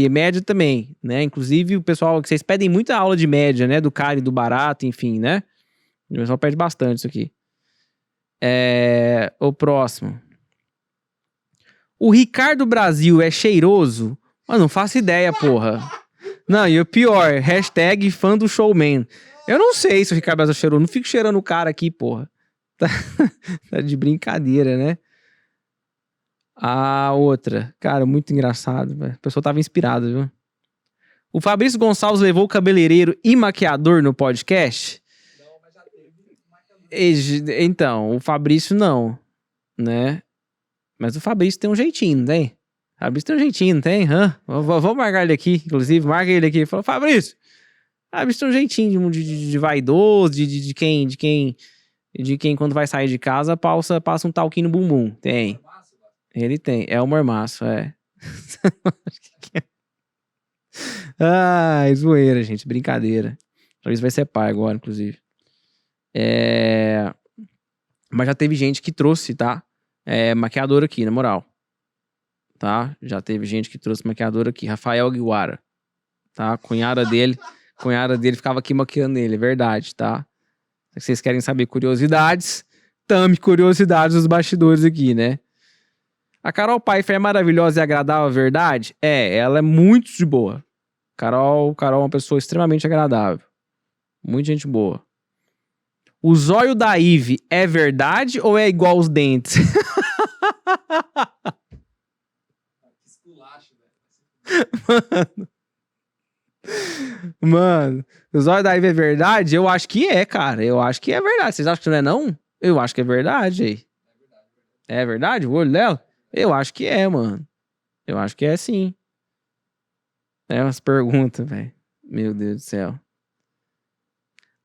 Média também, né? Inclusive, o pessoal, vocês pedem muita aula de média, né? Do cara e do barato, enfim, né? O pessoal pede bastante isso aqui. O próximo. O Ricardo Brasil é cheiroso? Não faço ideia, porra. Não, e o pior, hashtag fã do showman. Eu não sei se o Ricardo Brasil é cheiroso. Não fico cheirando o cara aqui, porra. Tá de brincadeira, né? A outra. Cara, muito engraçado, velho. A pessoa tava inspirada, viu? O Fabrício Gonçalves levou o cabeleireiro e maquiador no podcast? Não, mas já teve. Então, o Fabrício não, né? Mas o Fabrício tem um jeitinho, não tem? O Fabrício tem um jeitinho, não tem? Vamos marcar ele aqui, inclusive. Marca ele aqui. Fala, Fabrício. Fabrício tem um jeitinho de vaidoso, de quem quando vai sair de casa passa um talquinho no bumbum. Tem. Ele tem. É o mormaço, é. Zoeira, gente. Brincadeira. Fabrício vai ser pai agora, inclusive. Mas já teve gente que trouxe, tá? Maquiador aqui, na moral. Tá? Já teve gente que trouxe maquiador aqui. Rafael Aguiara. Tá? Cunhada dele ficava aqui maquiando ele, é verdade, tá? Se vocês querem saber curiosidades, tame curiosidades dos bastidores aqui, né? A Carol Pfeiffer é maravilhosa e agradável, verdade? Ela é muito de boa. Carol é uma pessoa extremamente agradável. Muita gente boa. O zóio da Ive é verdade ou é igual os dentes? Mano, o zóio da Ive é verdade? Eu acho que é, cara. Eu acho que é verdade. Vocês acham que não é, não? Eu acho que é verdade aí. É verdade o olho dela? Eu acho que é, mano. Eu acho que é sim. Umas perguntas, velho. Meu Deus do céu.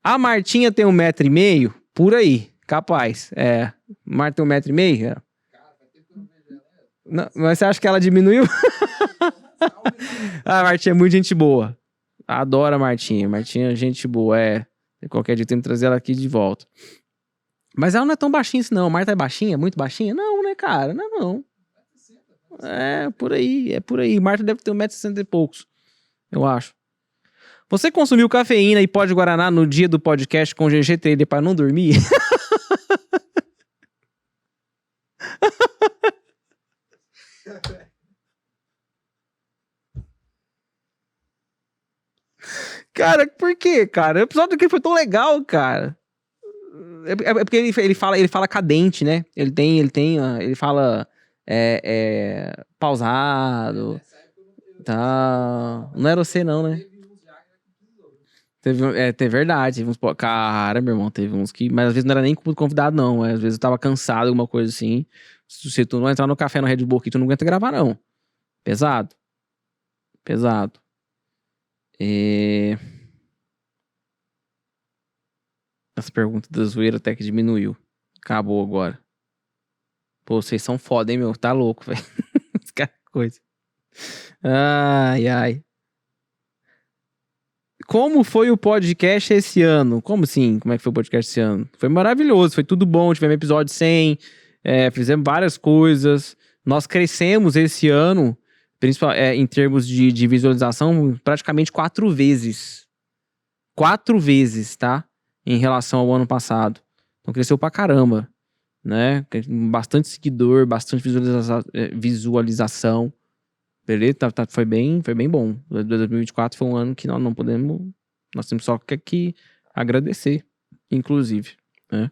A Martinha tem 1,5 m? Por aí. Capaz. Marta tem 1,5 m? Não, mas você acha que ela diminuiu? A Martinha é muito gente boa. Adoro a Martinha. Martinha é gente boa, Qualquer dia tem que trazer ela aqui de volta. Mas ela não é tão baixinha assim, não. A Marta é baixinha? Muito baixinha? Não, né, cara? Não. Por aí. Por aí. Marta deve ter 1,60 m e poucos. Eu acho. Você consumiu cafeína e pó de guaraná no dia do podcast com GG Trader pra não dormir? Cara, por quê, cara? O episódio aqui foi tão legal, cara. É porque ele fala cadente, né? Ele fala pausado, tá. Não era você não, né? Teve verdade. Cara, meu irmão, teve uns que. Mas às vezes não era nem culpa do convidado, não. Às vezes eu tava cansado, alguma coisa assim. Se tu não entrar no café no Red Bull aqui, tu não aguenta gravar, não. Pesado. Pesado. Essa pergunta da zoeira até que diminuiu. Acabou agora. Pô, vocês são foda, hein, meu? Tá louco, velho. Coisa. Ai, ai. Como foi o podcast esse ano? Como assim? Como é que foi o podcast esse ano? Foi maravilhoso, foi tudo bom. Tivemos episódio 100, fizemos várias coisas. Nós crescemos esse ano, em termos de visualização, praticamente 4 vezes. 4 vezes, tá? Em relação ao ano passado. Então cresceu pra caramba, né? Bastante seguidor, bastante visualização. Beleza? Foi bem bom. 2024 foi um ano que nós não podemos. Nós temos só que agradecer, inclusive. Né?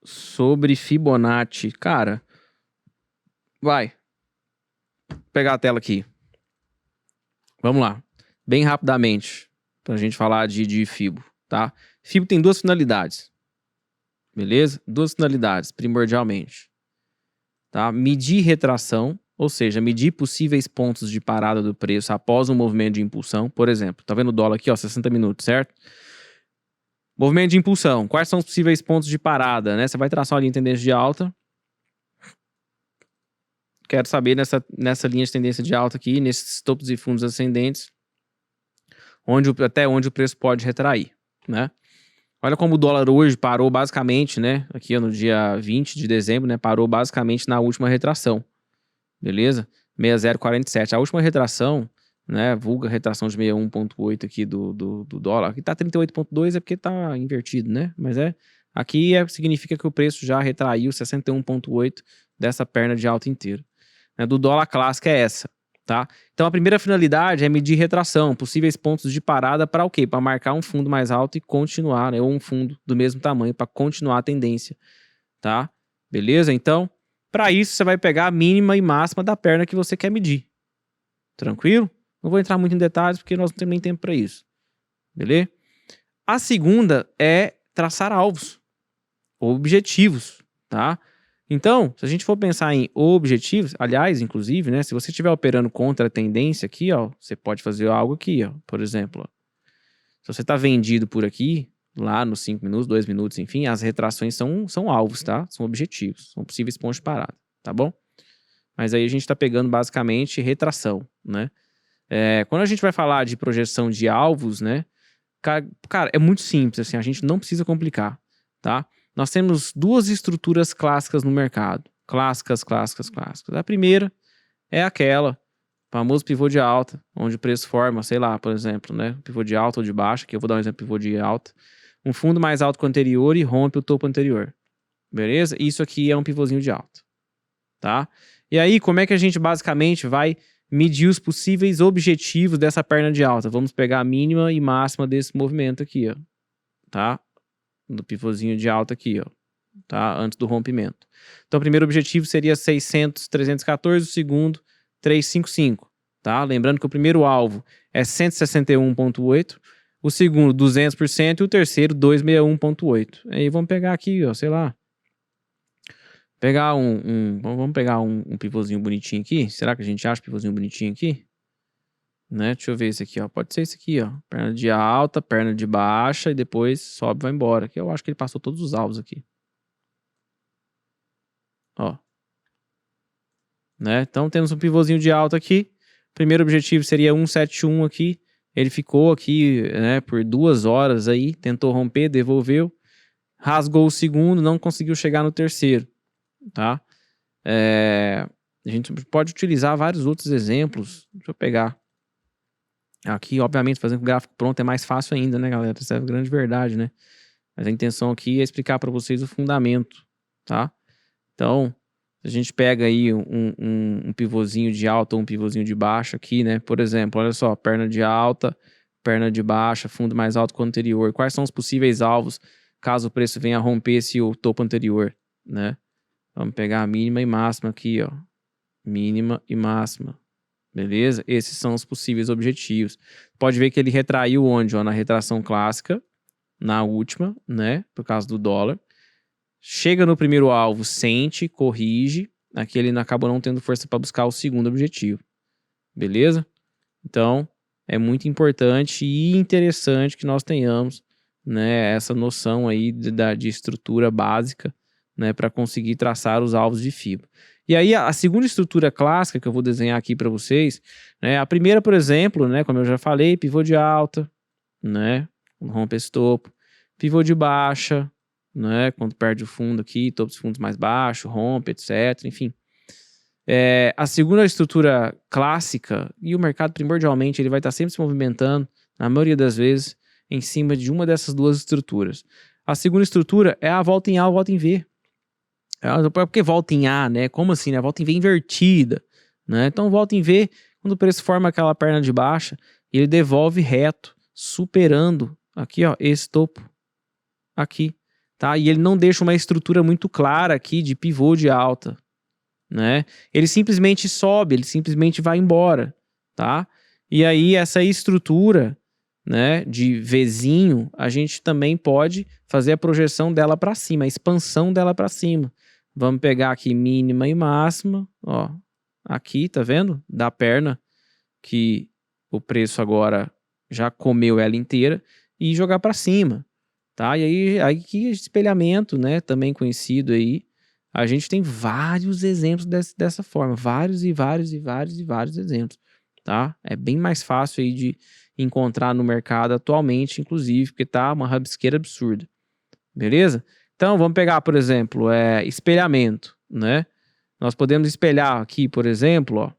Sobre Fibonacci, cara. Vai. Vou pegar a tela aqui. Vamos lá. Bem rapidamente. Pra gente falar de Fibo, tá? Fibo tem 2 finalidades. Beleza? 2 finalidades, primordialmente. Tá? Medir retração, ou seja, medir possíveis pontos de parada do preço após um movimento de impulsão. Por exemplo, tá vendo o dólar aqui, ó, 60 minutos, certo? Movimento de impulsão. Quais são os possíveis pontos de parada, né? Você vai traçar uma linha de tendência de alta. Quero saber nessa linha de tendência de alta aqui, nesses topos e fundos ascendentes, até onde o preço pode retrair, né? Olha como o dólar hoje parou basicamente, né? Aqui no dia 20 de dezembro, né? Parou basicamente na última retração. Beleza? 6047. A última retração, né? Vulga retração de 61,8 aqui do dólar. Aqui tá 38,2 é porque tá invertido, né? Mas aqui significa que o preço já retraiu 61,8 dessa perna de alta inteira. Né? Do dólar clássico é essa. Tá? Então a primeira finalidade é medir retração, possíveis pontos de parada para o quê? Para marcar um fundo mais alto e continuar, né? Ou um fundo do mesmo tamanho para continuar a tendência, tá? Beleza? Então, para isso você vai pegar a mínima e máxima da perna que você quer medir. Tranquilo? Não vou entrar muito em detalhes porque nós não temos nem tempo para isso. Beleza? A segunda é traçar alvos, objetivos, tá? Então, se a gente for pensar em objetivos, aliás, inclusive, né, se você estiver operando contra a tendência aqui, ó, você pode fazer algo aqui, ó, por exemplo, ó. Se você está vendido por aqui, lá nos 5 minutos, 2 minutos, enfim, as retrações são alvos, tá? São objetivos, são possíveis pontos de parada, tá bom? Mas aí a gente está pegando basicamente retração, né? Quando a gente vai falar de projeção de alvos, né, cara, é muito simples, assim, a gente não precisa complicar, tá? Nós temos 2 estruturas clássicas no mercado. Clássicas. A primeira é aquela, famoso pivô de alta, onde o preço forma, sei lá, por exemplo, né? Pivô de alta ou de baixa, que eu vou dar um exemplo, pivô de alta. Um fundo mais alto que o anterior e rompe o topo anterior. Beleza? Isso aqui é um pivôzinho de alta. Tá? E aí, como é que a gente basicamente vai medir os possíveis objetivos dessa perna de alta? Vamos pegar a mínima e máxima desse movimento aqui, ó. Tá? Do pivôzinho de alta aqui, ó, tá? Antes do rompimento. Então, o primeiro objetivo seria 314, o segundo 355, tá? Lembrando que o primeiro alvo é 161,8, o segundo 200% e o terceiro 261,8. Aí vamos pegar aqui, ó, sei lá. Vamos pegar um pivôzinho bonitinho aqui. Será que a gente acha pivôzinho bonitinho aqui? Né? Deixa eu ver esse aqui, ó. Pode ser esse aqui, ó. Perna de alta, perna de baixa e depois sobe e vai embora. Que eu acho que ele passou todos os alvos aqui. Ó. Né? Então temos um pivôzinho de alta aqui. Primeiro objetivo seria 171 aqui. Ele ficou aqui, né, por 2 horas aí. Tentou romper, devolveu. Rasgou o segundo, não conseguiu chegar no terceiro. Tá? A gente pode utilizar vários outros exemplos. Deixa eu pegar. Aqui, obviamente, fazendo o gráfico pronto é mais fácil ainda, né, galera? Essa é a grande verdade, né? Mas a intenção aqui é explicar para vocês o fundamento, tá? Então, a gente pega aí um pivôzinho de alta ou um pivôzinho de baixa aqui, né? Por exemplo, olha só, perna de alta, perna de baixa, fundo mais alto que o anterior. Quais são os possíveis alvos caso o preço venha a romper o topo anterior, né? Vamos pegar a mínima e máxima aqui, ó. Mínima e máxima. Beleza? Esses são os possíveis objetivos. Pode ver que ele retraiu onde? Ó, na retração clássica, na última, né? Por causa do dólar. Chega no primeiro alvo, sente, corrige. Aqui ele acaba não tendo força para buscar o segundo objetivo. Beleza? Então, é muito importante e interessante que nós tenhamos, né, essa noção aí de estrutura básica, né, para conseguir traçar os alvos de FIBA. E aí, a segunda estrutura clássica que eu vou desenhar aqui para vocês, né, a primeira, por exemplo, né, como eu já falei, pivô de alta, né, rompe esse topo. Pivô de baixa, né, quando perde o fundo aqui, topo de fundos mais baixo, rompe, etc. Enfim. A segunda estrutura clássica, e o mercado primordialmente ele vai estar sempre se movimentando, na maioria das vezes, em cima de uma dessas duas estruturas. A segunda estrutura é a volta em A ou volta em V. Por que volta em A, né? Como assim, né? Volta em V invertida, né? Então, volta em V, quando o preço forma aquela perna de baixa, ele devolve reto, superando aqui, ó, esse topo aqui, tá? E ele não deixa uma estrutura muito clara aqui de pivô de alta, né? Ele simplesmente sobe, ele simplesmente vai embora, tá? E aí essa estrutura, né, de Vzinho, a gente também pode fazer a projeção dela para cima, a expansão dela para cima. Vamos pegar aqui mínima e máxima, ó, aqui, tá vendo? Da perna que o preço agora já comeu ela inteira e jogar para cima, tá? E aí que espelhamento, né, também conhecido aí. A gente tem vários exemplos dessa forma, vários exemplos, tá? É bem mais fácil aí de encontrar no mercado atualmente, inclusive, porque tá uma rabisqueira absurda, beleza? Então, vamos pegar, por exemplo, espelhamento, né? Nós podemos espelhar aqui, por exemplo, ó,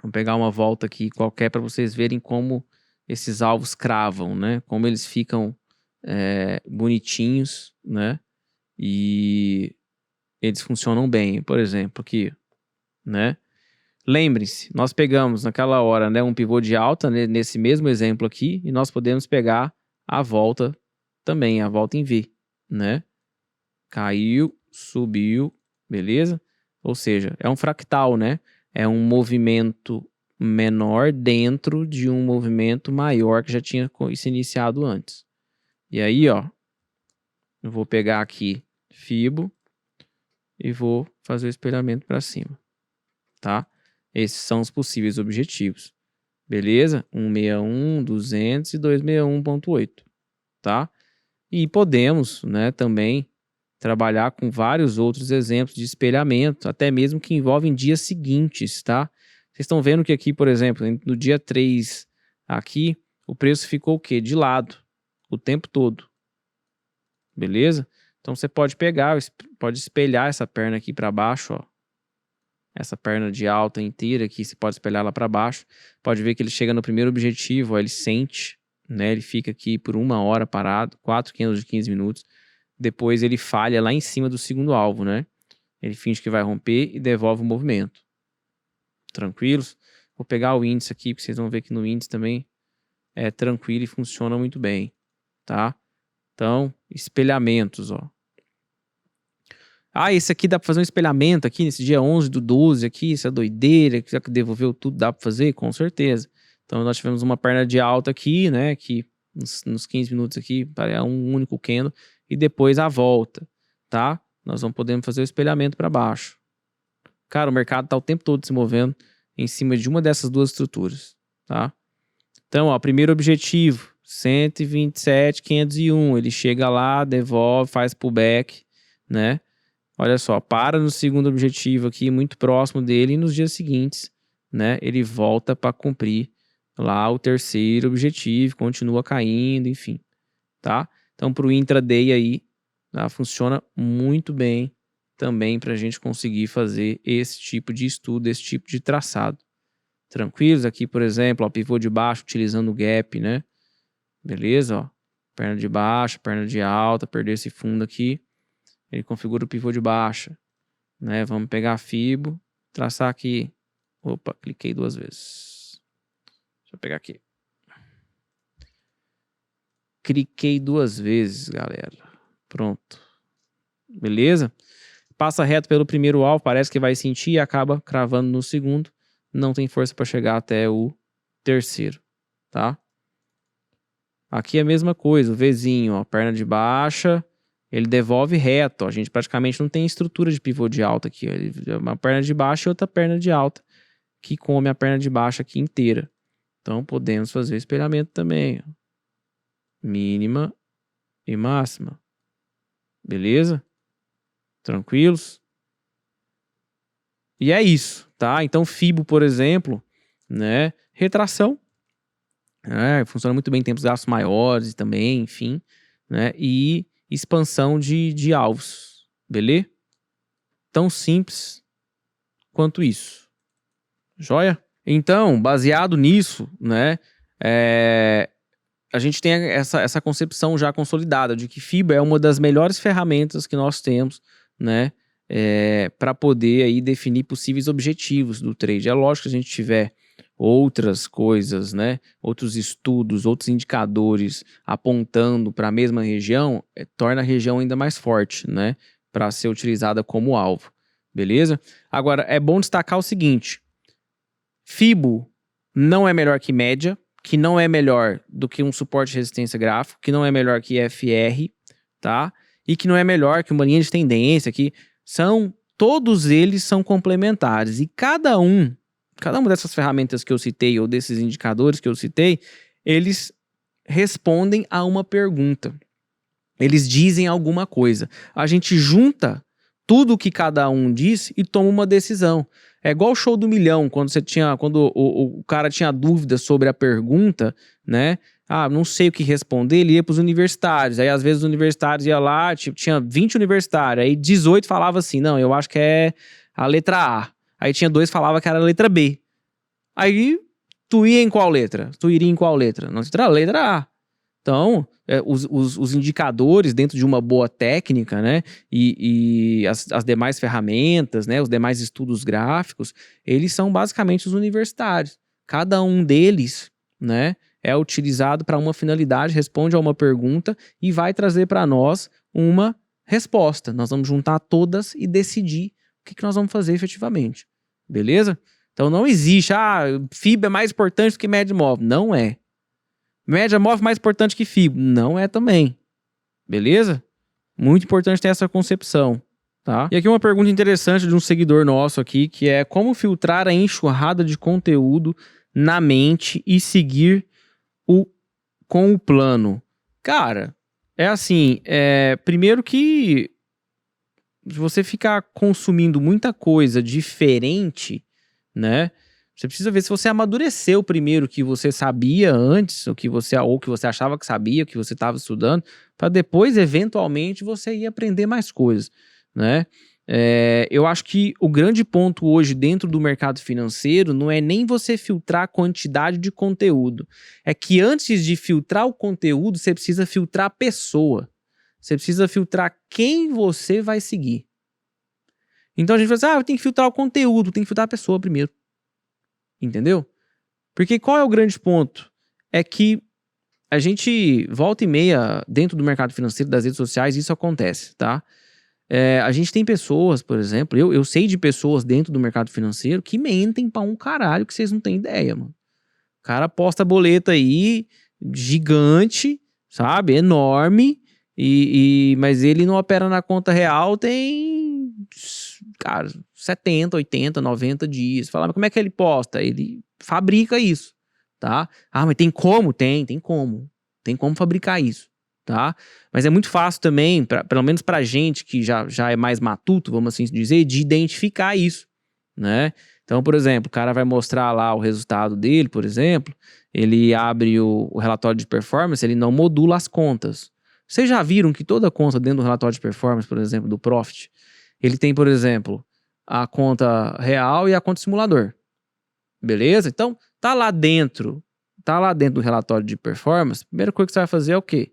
vamos pegar uma volta aqui qualquer para vocês verem como esses alvos cravam, né? Como eles ficam bonitinhos, né? E eles funcionam bem, por exemplo, aqui, né? Lembre-se, nós pegamos naquela hora, né, um pivô de alta, né, nesse mesmo exemplo aqui, e nós podemos pegar a volta também, a volta em V, né? Caiu, subiu, beleza? Ou seja, é um fractal, né? É um movimento menor dentro de um movimento maior que já tinha se iniciado antes. E aí, ó, eu vou pegar aqui Fibo e vou fazer o espelhamento para cima, tá? Esses são os possíveis objetivos, beleza? 161, 200 e 261.8, tá? E podemos, né, também trabalhar com vários outros exemplos de espelhamento, até mesmo que envolvem dias seguintes, tá? Vocês estão vendo que aqui, por exemplo, no dia 3, aqui, o preço ficou o quê? De lado, o tempo todo, beleza? Então você pode pegar, pode espelhar essa perna aqui para baixo, ó. Essa perna de alta inteira aqui, você pode espelhar ela para baixo. Pode ver que ele chega no primeiro objetivo, ó, ele sente, né? Ele fica aqui por 1 hora parado, 4 candles de 15 minutos. Depois ele falha lá em cima do segundo alvo, né? Ele finge que vai romper e devolve o movimento. Tranquilos? Vou pegar o índice aqui, porque vocês vão ver que no índice também é tranquilo e funciona muito bem, tá? Então, espelhamentos, ó. Ah, esse aqui dá para fazer um espelhamento aqui nesse dia 11/12 aqui, essa doideira, que já que devolveu tudo, dá para fazer? Com certeza. Então, nós tivemos uma perna de alta aqui, né, que nos 15 minutos aqui, é um único candle, e depois a volta, tá? Nós não podemos fazer o espelhamento para baixo. Cara, o mercado tá o tempo todo se movendo em cima de uma dessas duas estruturas, tá? Então, ó, primeiro objetivo, 127.501, ele chega lá, devolve, faz pullback, né? Olha só, para no segundo objetivo aqui, muito próximo dele, e nos dias seguintes, né, ele volta para cumprir lá o terceiro objetivo, continua caindo, enfim, tá? Então, para o intraday aí, tá, funciona muito bem também para a gente conseguir fazer esse tipo de estudo, esse tipo de traçado. Tranquilos? Aqui, por exemplo, ó, pivô de baixo utilizando o gap, né? Beleza, ó. perna de baixa, perna de alta, perder esse fundo aqui, ele configura o pivô de baixa, né? Vamos pegar a fibo, traçar aqui. Opa, cliquei 2 vezes. Deixa eu pegar aqui. Cliquei 2 vezes, galera. Pronto. Beleza? Passa reto pelo primeiro alvo, parece que vai sentir e acaba cravando no segundo. Não tem força para chegar até o terceiro, tá? Aqui é a mesma coisa, o Vzinho, ó, perna de baixa, ele devolve reto, ó. A gente praticamente não tem estrutura de pivô de alta aqui, ó. Ele é uma perna de baixa e outra perna de alta, que come a perna de baixa aqui inteira. Então podemos fazer o espelhamento também, ó. Mínima e máxima. Beleza? Tranquilos? E é isso, tá? Então fibo, por exemplo, né? Retração. Funciona muito bem em tempos gastos maiores também, enfim, né? E expansão de alvos, beleza? Tão simples quanto isso. Joia? Então, baseado nisso, né? A gente tem essa concepção já consolidada de que FIBA é uma das melhores ferramentas que nós temos, né? Para poder aí definir possíveis objetivos do trade. É lógico que a gente tiver outras coisas, né? Outros estudos, outros indicadores apontando para a mesma região, torna a região ainda mais forte, né? Para ser utilizada como alvo, beleza? Agora, é bom destacar o seguinte: FIBO não é melhor que média, que não é melhor do que um suporte de resistência gráfico, que não é melhor que FR, tá? E que não é melhor que uma linha de tendência, que todos eles são complementares. E cada uma dessas ferramentas que eu citei, ou desses indicadores que eu citei, eles respondem a uma pergunta. Eles dizem alguma coisa. A gente junta tudo o que cada um diz e toma uma decisão. É igual o show do milhão, quando o cara tinha dúvida sobre a pergunta, né? Não sei o que responder, ele ia para os universitários. Aí, às vezes, os universitários iam lá, tipo, tinha 20 universitários, aí 18 falava assim, não, eu acho que é a letra A. Aí tinha 2 que falavam que era a letra B. Aí, tu iria em qual letra? Não, letra A. Então, os indicadores dentro de uma boa técnica, né, e as demais ferramentas, né, os demais estudos gráficos, eles são basicamente os universitários. Cada um deles, né, é utilizado para uma finalidade, responde a uma pergunta e vai trazer para nós uma resposta. Nós vamos juntar todas e decidir o que nós vamos fazer efetivamente. Beleza? Então não existe, FIBA é mais importante do que média móvel. Não é. Média móvel mais importante que FIBO? Não é também. Beleza? Muito importante ter essa concepção, tá? E aqui uma pergunta interessante de um seguidor nosso aqui, que é: como filtrar a enxurrada de conteúdo na mente e seguir com o plano? Cara, é assim, primeiro que se você ficar consumindo muita coisa diferente, né? Você precisa ver se você amadureceu primeiro o que você sabia antes, ou que você achava que sabia, o que você estava estudando, para depois, eventualmente, você ir aprender mais coisas, né? Eu acho que o grande ponto hoje dentro do mercado financeiro não é nem você filtrar a quantidade de conteúdo. É que antes de filtrar o conteúdo, você precisa filtrar a pessoa. Você precisa filtrar quem você vai seguir. Então a gente fala assim, eu tenho que filtrar o conteúdo, tem que filtrar a pessoa primeiro. Entendeu? Porque qual é o grande ponto? É que a gente volta e meia dentro do mercado financeiro, das redes sociais, isso acontece, tá? A gente tem pessoas, por exemplo, eu sei de pessoas dentro do mercado financeiro que mentem pra um caralho que vocês não têm ideia, mano. O cara posta boleta aí, gigante, sabe? Enorme, mas ele não opera na conta real tem, cara, 70, 80, 90 dias. Fala, mas como é que ele posta? Ele fabrica isso, tá? Mas tem como? Tem como. Tem como fabricar isso, tá? Mas é muito fácil também, pelo menos pra gente que já é mais matuto, vamos assim dizer, de identificar isso, né? Então, por exemplo, o cara vai mostrar lá o resultado dele, por exemplo, ele abre o relatório de performance, ele não modula as contas. Vocês já viram que toda conta dentro do relatório de performance, por exemplo, do Profit, ele tem, por exemplo, a conta real e a conta simulador. Beleza? Então, tá lá dentro do relatório de performance, a primeira coisa que você vai fazer é o quê?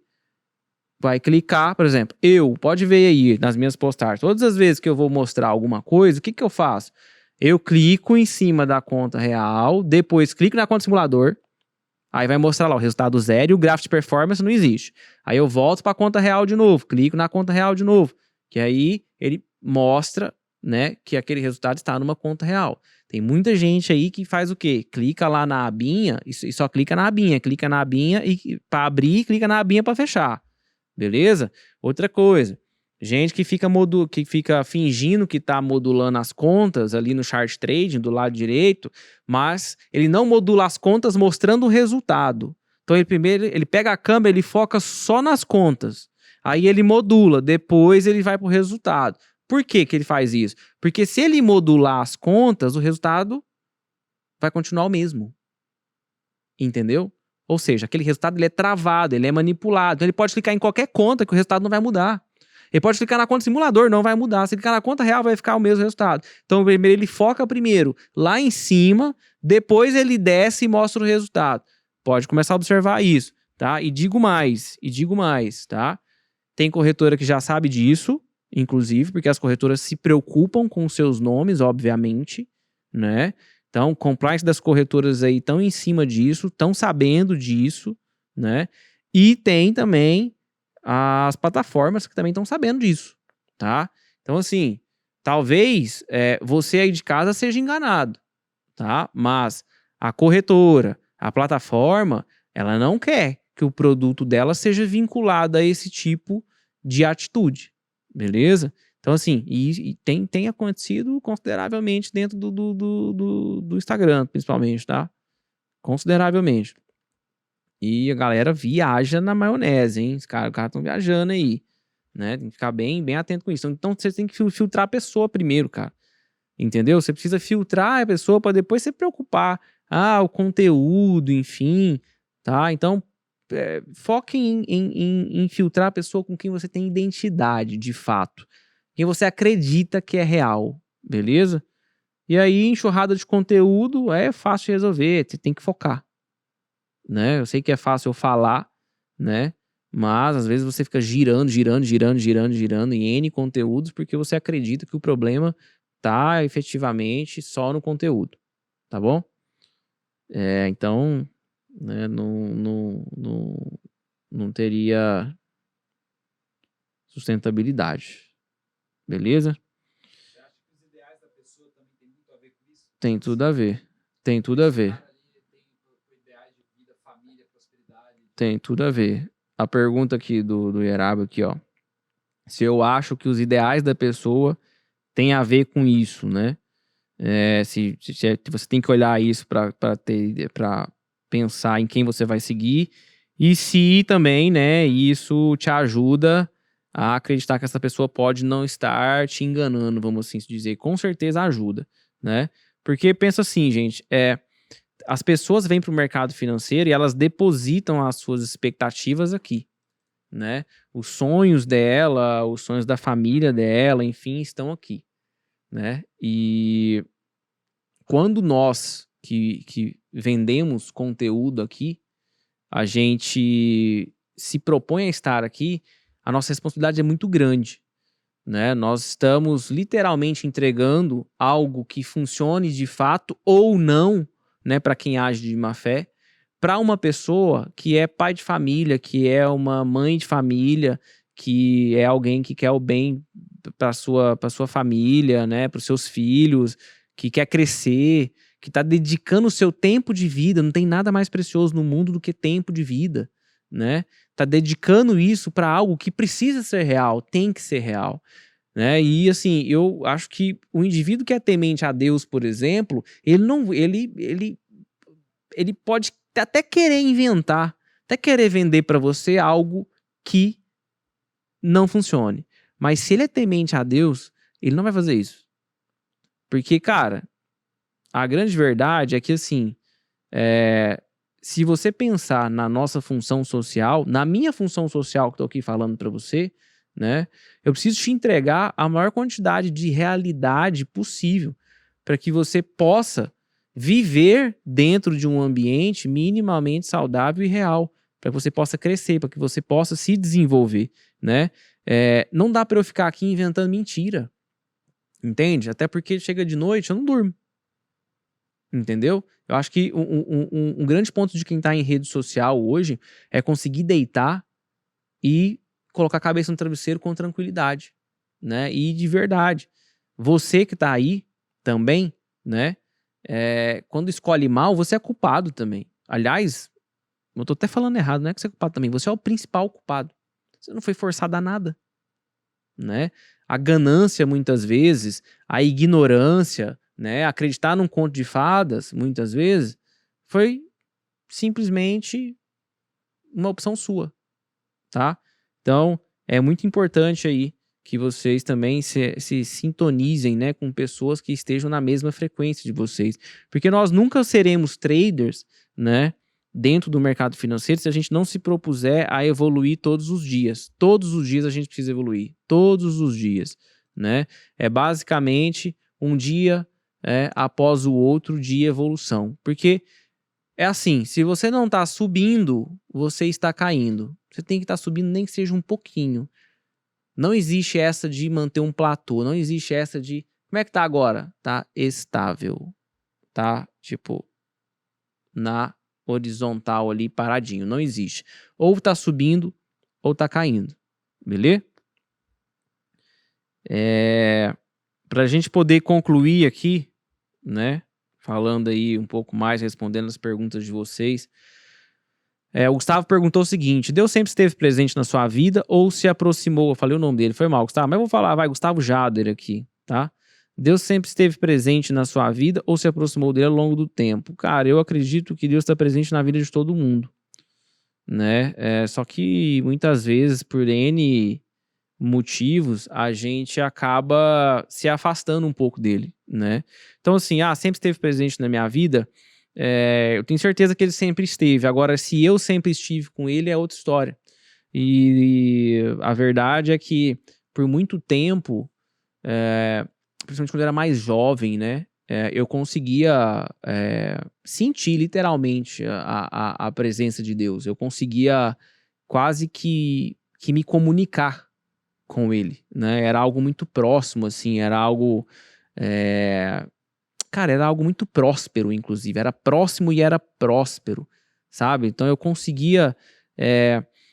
vai clicar, por exemplo, pode ver aí nas minhas postagens, todas as vezes que eu vou mostrar alguma coisa, o que eu faço? Eu clico em cima da conta real, depois clico na conta simulador, aí vai mostrar lá o resultado zero e o gráfico de performance não existe. Aí eu volto para a conta real de novo, clico na conta real de novo, que aí ele mostra, né, que aquele resultado está numa conta real. Tem muita gente aí que faz o quê? Clica lá na abinha e só clica na abinha e para abrir, clica na abinha para fechar. Beleza? Outra coisa, gente que fica fingindo que está modulando as contas ali no chart trading do lado direito, mas ele não modula as contas mostrando o resultado. Então ele pega a câmera, ele foca só nas contas. Aí ele modula, depois ele vai para o resultado. Por que que ele faz isso? Porque se ele modular as contas, o resultado vai continuar o mesmo. Entendeu? Ou seja, aquele resultado ele é travado, ele é manipulado. Então ele pode clicar em qualquer conta que o resultado não vai mudar. Ele pode clicar na conta simulador, não vai mudar. Se clicar na conta real, vai ficar o mesmo resultado. Então primeiro ele foca lá em cima, depois ele desce e mostra o resultado. Pode começar a observar isso, tá? E digo mais, tá? Tem corretora que já sabe disso, inclusive, porque as corretoras se preocupam com seus nomes, obviamente, né? Então, compliance das corretoras aí estão em cima disso, estão sabendo disso, né? E tem também as plataformas que também estão sabendo disso, tá? Então, assim, talvez você aí de casa seja enganado, tá? Mas a corretora, a plataforma, ela não quer que o produto dela seja vinculado a esse tipo de atitude, beleza? Então, assim, e tem acontecido consideravelmente dentro do Instagram, principalmente, tá? Consideravelmente. E a galera viaja na maionese, hein? Os caras estão viajando aí, né? Tem que ficar bem, bem atento com isso. Então, você tem que filtrar a pessoa primeiro, cara. Entendeu? Você precisa filtrar a pessoa para depois se preocupar. O conteúdo, enfim, tá? Então, foque em filtrar a pessoa com quem você tem identidade, de fato. Quem você acredita que é real, beleza? E aí, enxurrada de conteúdo é fácil de resolver, você tem que focar, né? Eu sei que é fácil eu falar, né? Mas, às vezes, você fica girando em N conteúdos porque você acredita que o problema tá efetivamente só no conteúdo, tá bom? Então, né, não teria sustentabilidade, beleza? Você acha que os ideais da pessoa também tem muito a ver com isso? Tem tudo a ver, tem tudo a ver. Tem ideais de vida, família, prosperidade. Tem tudo a ver. A pergunta aqui do Ierabo aqui, ó. Se eu acho que os ideais da pessoa têm a ver com isso, né? Se você tem que olhar isso para pensar em quem você vai seguir e se também, né, isso te ajuda a acreditar que essa pessoa pode não estar te enganando, vamos assim dizer. Com certeza ajuda, né? Porque pensa assim, gente, as pessoas vêm para o mercado financeiro e elas depositam as suas expectativas aqui, né? Os sonhos dela, os sonhos da família dela, enfim, estão aqui, né? E quando nós que vendemos conteúdo aqui, a gente se propõe a estar aqui, a nossa responsabilidade é muito grande, né? Nós estamos literalmente entregando algo que funcione de fato ou não, né, para quem age de má fé, para uma pessoa que é pai de família, que é uma mãe de família, que é alguém que quer o bem para sua família, né, para os seus filhos, que quer crescer, que está dedicando o seu tempo de vida. Não tem nada mais precioso no mundo do que tempo de vida, né? Tá dedicando isso para algo que precisa ser real, tem que ser real, né? E assim, eu acho que o indivíduo que é temente a Deus, por exemplo, ele pode até querer inventar, até querer vender para você algo que não funcione. Mas se ele é temente a Deus, ele não vai fazer isso. Porque, cara, a grande verdade é que, assim, se você pensar na nossa função social, na minha função social que eu tô aqui falando para você, né? Eu preciso te entregar a maior quantidade de realidade possível para que você possa viver dentro de um ambiente minimamente saudável e real, para que você possa crescer, para que você possa se desenvolver, né? Não dá para eu ficar aqui inventando mentira, entende? Até porque chega de noite, eu não durmo, entendeu? Eu acho que um grande ponto de quem tá em rede social hoje é conseguir deitar e colocar a cabeça no travesseiro com tranquilidade, né? E de verdade. Você que tá aí também, né? Quando escolhe mal, você é culpado também. Aliás, eu tô até falando errado, não é que você é culpado também, você é o principal culpado. Você não foi forçado a nada, né? A ganância, muitas vezes, a ignorância, né? Acreditar num conto de fadas, muitas vezes, foi simplesmente uma opção sua, tá? Então, é muito importante aí que vocês também se sintonizem, né, com pessoas que estejam na mesma frequência de vocês. Porque nós nunca seremos traders, né, dentro do mercado financeiro se a gente não se propuser a evoluir todos os dias. Todos os dias a gente precisa evoluir. Todos os dias, né? É basicamente um dia após o outro de evolução. Porque é assim, se você não está subindo, você está caindo. Você tem que estar subindo nem que seja um pouquinho. Não existe essa de manter um platô, não existe essa de... Como é que tá agora? Tá estável. Tá, tipo, na horizontal ali, paradinho. Não existe. Ou tá subindo, ou tá caindo. Beleza? Pra gente poder concluir aqui, né? Falando aí um pouco mais, respondendo as perguntas de vocês. O Gustavo perguntou o seguinte: Deus sempre esteve presente na sua vida ou se aproximou? Eu falei o nome dele, foi mal, Gustavo, mas eu vou falar, vai, Gustavo Jader aqui, tá? Deus sempre esteve presente na sua vida ou se aproximou dele ao longo do tempo? Cara, eu acredito que Deus está presente na vida de todo mundo, né? Só que muitas vezes, por N motivos, a gente acaba se afastando um pouco dele, né? Então, assim, sempre esteve presente na minha vida. Eu tenho certeza que ele sempre esteve. Agora, se eu sempre estive com ele, é outra história. E a verdade é que, por muito tempo, principalmente quando eu era mais jovem, né? Eu conseguia sentir literalmente a presença de Deus. Eu conseguia quase que me comunicar com ele, né? Era algo muito próximo, assim, era algo... Cara, era algo muito próspero, inclusive. Era próximo e era próspero, sabe? Então eu conseguia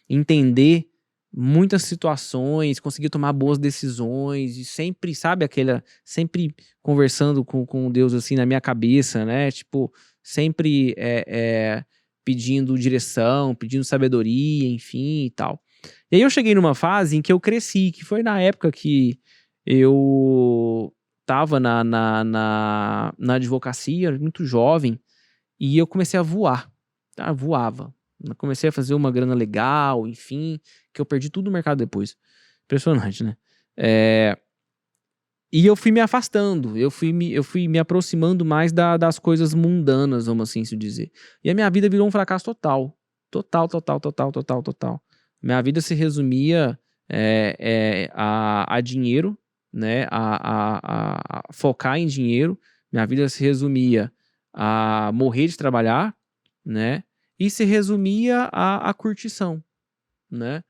entender muitas situações, conseguia tomar boas decisões e sempre, sabe, sempre conversando com Deus assim na minha cabeça, né? Tipo, sempre pedindo direção, pedindo sabedoria, enfim e tal. E aí eu cheguei numa fase em que eu cresci, que foi na época que eu tava na advocacia, muito jovem, e eu comecei a voar, tá? Voava. Eu comecei a fazer uma grana legal, enfim, que eu perdi tudo no mercado depois. Impressionante, né? E eu fui me afastando, eu fui me aproximando mais das coisas mundanas, vamos assim se dizer. E a minha vida virou um fracasso total. Total, total, total, total, total. Minha vida se resumia a dinheiro, né? A focar em dinheiro. Minha vida se resumia a morrer de trabalhar, né? E se resumia a curtição, né?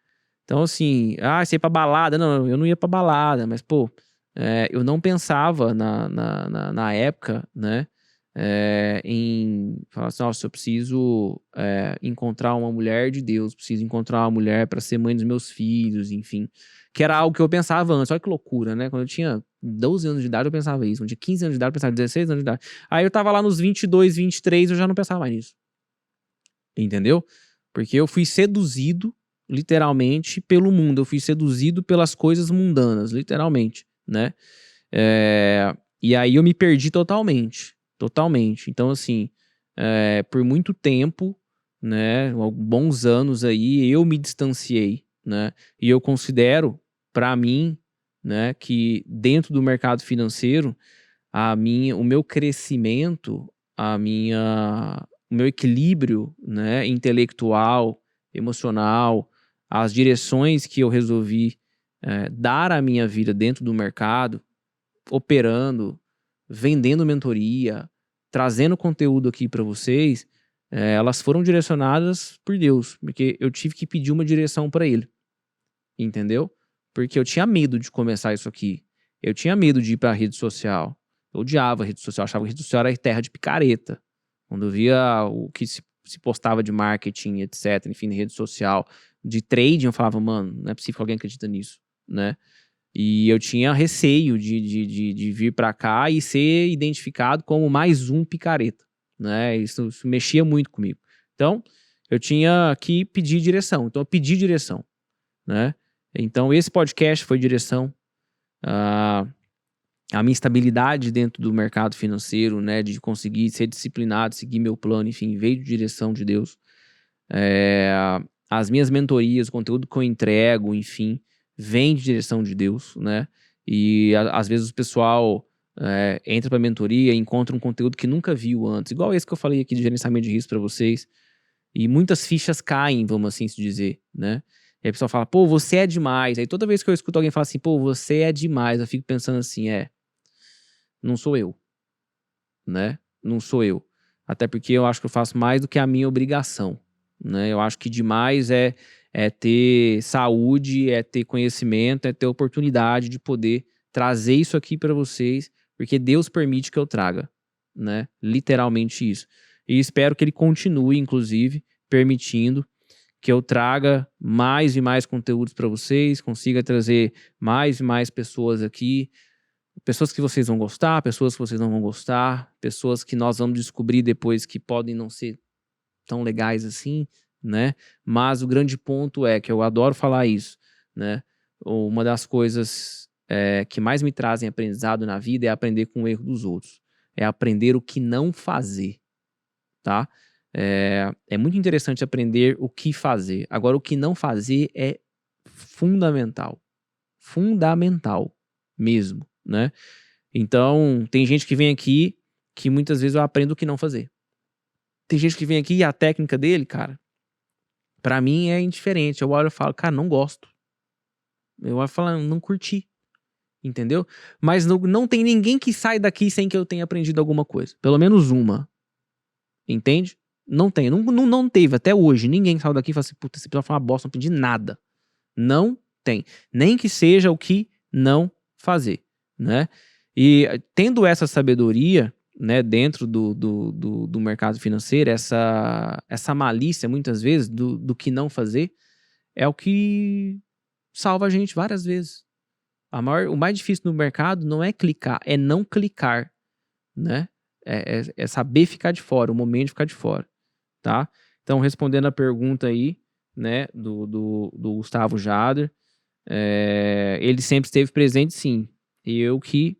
Então, assim, você ia pra balada. Não, eu não ia pra balada, mas, pô, eu não pensava na época, né, em falar assim, nossa, eu preciso encontrar uma mulher de Deus, preciso encontrar uma mulher para ser mãe dos meus filhos, enfim. Que era algo que eu pensava antes. Olha que loucura, né? Quando eu tinha 12 anos de idade, eu pensava isso. Quando eu tinha 15 anos de idade, eu pensava 16 anos de idade. Aí eu tava lá nos 22, 23, eu já não pensava mais nisso. Entendeu? Porque eu fui seduzido, literalmente, pelo mundo. Eu fui seduzido pelas coisas mundanas, literalmente, né? E aí eu me perdi totalmente. Totalmente. Então, assim, por muito tempo, né? Bons anos aí, eu me distanciei, né? E eu considero, pra mim, né, que dentro do mercado financeiro, o meu crescimento, o meu equilíbrio, né, intelectual, emocional, as direções que eu resolvi dar à minha vida dentro do mercado, operando, vendendo mentoria, trazendo conteúdo aqui para vocês, elas foram direcionadas por Deus, porque eu tive que pedir uma direção para ele, entendeu? Porque eu tinha medo de começar isso aqui, eu tinha medo de ir para a rede social, eu odiava a rede social, achava que a rede social era terra de picareta, quando eu via o que se postava de marketing, etc, enfim, na rede social, de trading, eu falava, mano, não é possível que alguém acredita nisso, né? E eu tinha receio de vir para cá e ser identificado como mais um picareta, né? Isso mexia muito comigo. Então, eu tinha que pedir direção. Então, eu pedi direção, né? Então, esse podcast foi direção. A minha estabilidade dentro do mercado financeiro, né? De conseguir ser disciplinado, seguir meu plano, enfim, veio de direção de Deus. As minhas mentorias, o conteúdo que eu entrego, enfim, vem de direção de Deus, né? E às vezes o pessoal entra pra mentoria e encontra um conteúdo que nunca viu antes, igual esse que eu falei aqui de gerenciamento de risco para vocês, e muitas fichas caem, vamos assim se dizer, né? E aí o pessoal fala, pô, você é demais. Aí toda vez que eu escuto alguém falar assim, pô, você é demais, eu fico pensando assim, não sou eu, né? Não sou eu. Até porque eu acho que eu faço mais do que a minha obrigação, né? Eu acho que demais é ter saúde, é ter conhecimento, é ter oportunidade de poder trazer isso aqui para vocês, porque Deus permite que eu traga, né? Literalmente isso. E espero que Ele continue, inclusive, permitindo que eu traga mais e mais conteúdos para vocês, consiga trazer mais e mais pessoas aqui, pessoas que vocês vão gostar, pessoas que vocês não vão gostar, pessoas que nós vamos descobrir depois que podem não ser tão legais assim, né? Mas o grande ponto é que eu adoro falar isso, né? Uma das coisas que mais me trazem aprendizado na vida é aprender com o erro dos outros. É aprender o que não fazer, tá? É muito interessante aprender o que fazer. Agora, o que não fazer é fundamental. Fundamental mesmo, né? Então, tem gente que vem aqui que muitas vezes eu aprendo o que não fazer. Tem gente que vem aqui e a técnica dele, cara, pra mim é indiferente. Eu olho e falo, cara, não gosto. Eu olho e falo, não curti. Entendeu? Mas não tem ninguém que sai daqui sem que eu tenha aprendido alguma coisa. Pelo menos uma. Entende? Não tem. Não teve até hoje. Ninguém saiu daqui e fala assim, puta, esse episódio foi uma bosta, não aprendi nada. Não tem. Nem que seja o que não fazer, né? E tendo essa sabedoria, né, dentro do mercado financeiro, essa malícia, muitas vezes, do que não fazer, é o que salva a gente várias vezes. O mais difícil no mercado não é clicar, é não clicar, né? É saber ficar de fora, o momento de ficar de fora, tá? Então, respondendo a pergunta aí, né, do Gustavo Jader, ele sempre esteve presente, sim. E eu que,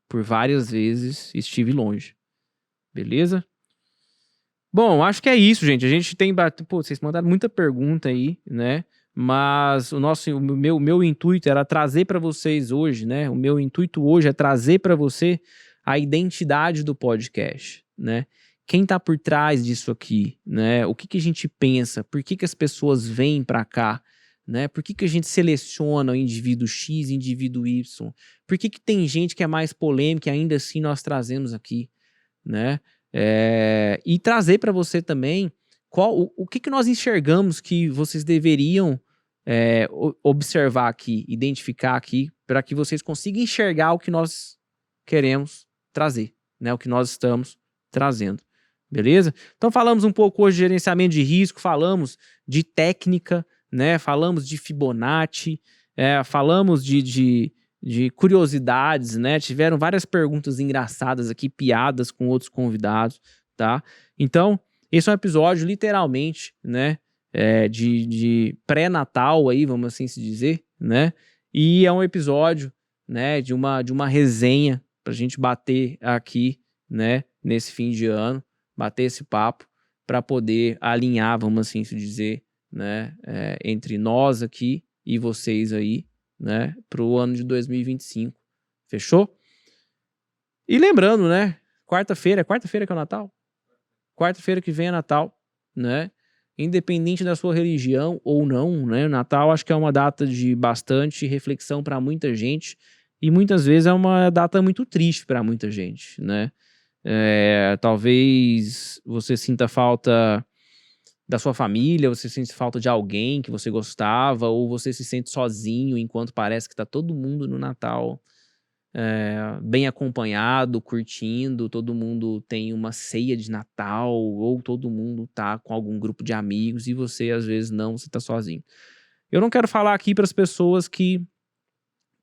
por várias vezes, estive longe. Beleza? Bom, acho que é isso, gente. A gente tem... Pô, vocês mandaram muita pergunta aí, né? Mas o meu intuito era trazer para vocês hoje, né? O meu intuito hoje é trazer para você a identidade do podcast, né? Quem tá por trás disso aqui, né? O que a gente pensa? Por que as pessoas vêm para cá? Né? Por que a gente seleciona o indivíduo X e o indivíduo Y? Por que tem gente que é mais polêmica e ainda assim nós trazemos aqui, né? E trazer para você também o que nós enxergamos que vocês deveriam observar aqui, identificar aqui, para que vocês consigam enxergar o que nós queremos trazer, né? O que nós estamos trazendo. Beleza? Então falamos um pouco hoje de gerenciamento de risco, falamos de técnica, né? Falamos de Fibonacci, falamos de curiosidades, né? Tiveram várias perguntas engraçadas aqui, piadas com outros convidados, tá? Então, esse é um episódio, literalmente, né? De pré-natal aí, vamos assim se dizer, né? E é um episódio, né? De uma resenha pra gente bater aqui, né? Nesse fim de ano, bater esse papo para poder alinhar, vamos assim se dizer, né, entre nós aqui e vocês aí, né, pro ano de 2025. Fechou? E lembrando, né, quarta-feira que é o Natal? Quarta-feira que vem é Natal, né? Independente da sua religião ou não, né? Natal acho que é uma data de bastante reflexão para muita gente e muitas vezes é uma data muito triste para muita gente, né? Talvez você sinta falta da sua família, você sente falta de alguém que você gostava, ou você se sente sozinho enquanto parece que tá todo mundo no Natal bem acompanhado, curtindo, todo mundo tem uma ceia de Natal, ou todo mundo tá com algum grupo de amigos e você às vezes não, você tá sozinho. Eu não quero falar aqui para as pessoas que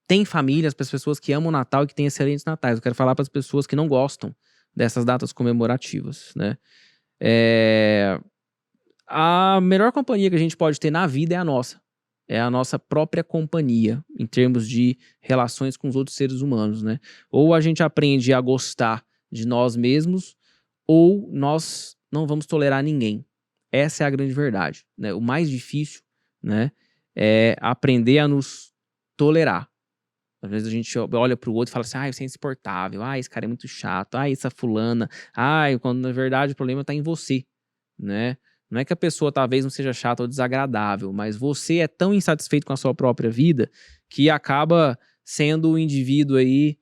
têm famílias, para as pessoas que amam o Natal e que têm excelentes natais. Eu quero falar para as pessoas que não gostam dessas datas comemorativas, né? A melhor companhia que a gente pode ter na vida é a nossa. É a nossa própria companhia, em termos de relações com os outros seres humanos, né? Ou a gente aprende a gostar de nós mesmos, ou nós não vamos tolerar ninguém. Essa é a grande verdade, né? O mais difícil, né, é aprender a nos tolerar. Às vezes a gente olha pro outro e fala assim, você é insuportável, esse cara é muito chato, essa fulana, quando na verdade o problema tá em você, né? Não é que a pessoa talvez não seja chata ou desagradável, mas você é tão insatisfeito com a sua própria vida que acaba sendo o indivíduo aí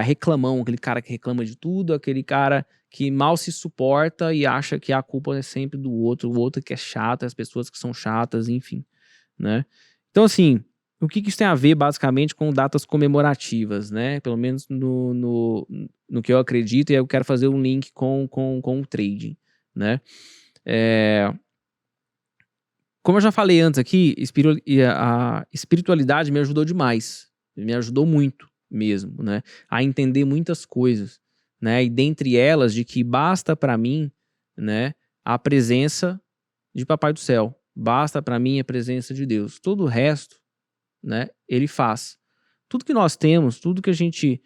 reclamão, aquele cara que reclama de tudo, aquele cara que mal se suporta e acha que a culpa é sempre do outro, o outro que é chato, as pessoas que são chatas, enfim, né? Então, assim, o que isso tem a ver, basicamente, com datas comemorativas, né? Pelo menos no que eu acredito, e eu quero fazer um link com o trading, né? Como eu já falei antes aqui, a espiritualidade me ajudou demais. Me ajudou muito mesmo, né? A entender muitas coisas, né? E dentre elas, de que basta para mim, né, a presença de Papai do Céu. Basta para mim a presença de Deus. Todo o resto, né, ele faz. Tudo que nós temos, tudo que a gente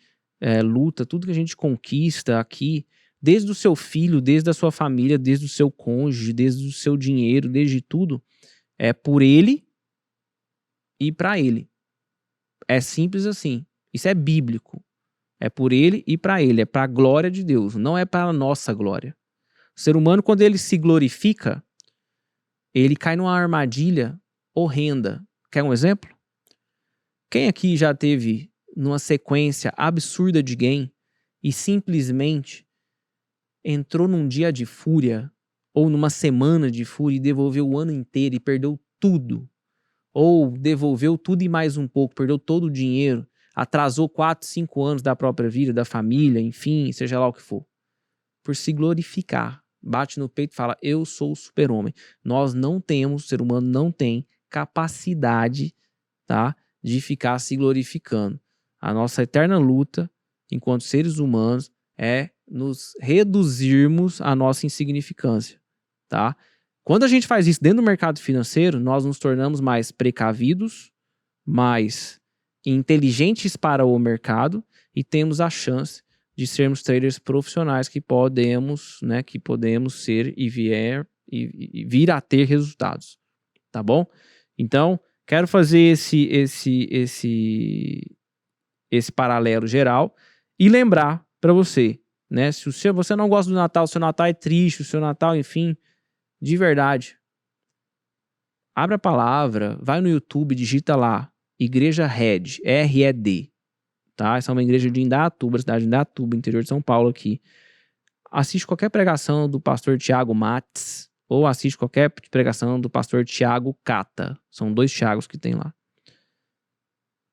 luta, tudo que a gente conquista aqui, desde o seu filho, desde a sua família, desde o seu cônjuge, desde o seu dinheiro, desde tudo, é por ele e para ele. É simples assim. Isso é bíblico. É por ele e para ele. É para a glória de Deus. Não é para a nossa glória. O ser humano, quando ele se glorifica, ele cai numa armadilha horrenda. Quer um exemplo? Quem aqui já teve numa sequência absurda de game e simplesmente entrou num dia de fúria ou numa semana de fúria e devolveu o ano inteiro e perdeu tudo? Ou devolveu tudo e mais um pouco, perdeu todo o dinheiro, atrasou 4, 5 anos da própria vida, da família, enfim, seja lá o que for. Por se glorificar. Bate no peito e fala, eu sou o super-homem. Nós não temos, o ser humano não tem capacidade, tá, de ficar se glorificando. A nossa eterna luta, enquanto seres humanos, é nos reduzirmos à nossa insignificância, tá? Quando a gente faz isso dentro do mercado financeiro, nós nos tornamos mais precavidos, mais inteligentes para o mercado e temos a chance de sermos traders profissionais que podemos ser e vir a ter resultados, tá bom? Então, quero fazer esse paralelo geral e lembrar para você, né? Se você não gosta do Natal, o seu Natal é triste, o seu Natal, enfim, de verdade, abre a palavra, vai no YouTube, digita lá, Igreja Red, R-E-D, tá? Essa é uma igreja de Indaiatuba, cidade de Indaiatuba, interior de São Paulo aqui. Assiste qualquer pregação do pastor Tiago Mates, ou assiste qualquer pregação do pastor Tiago Cata. São 2 Tiagos que tem lá.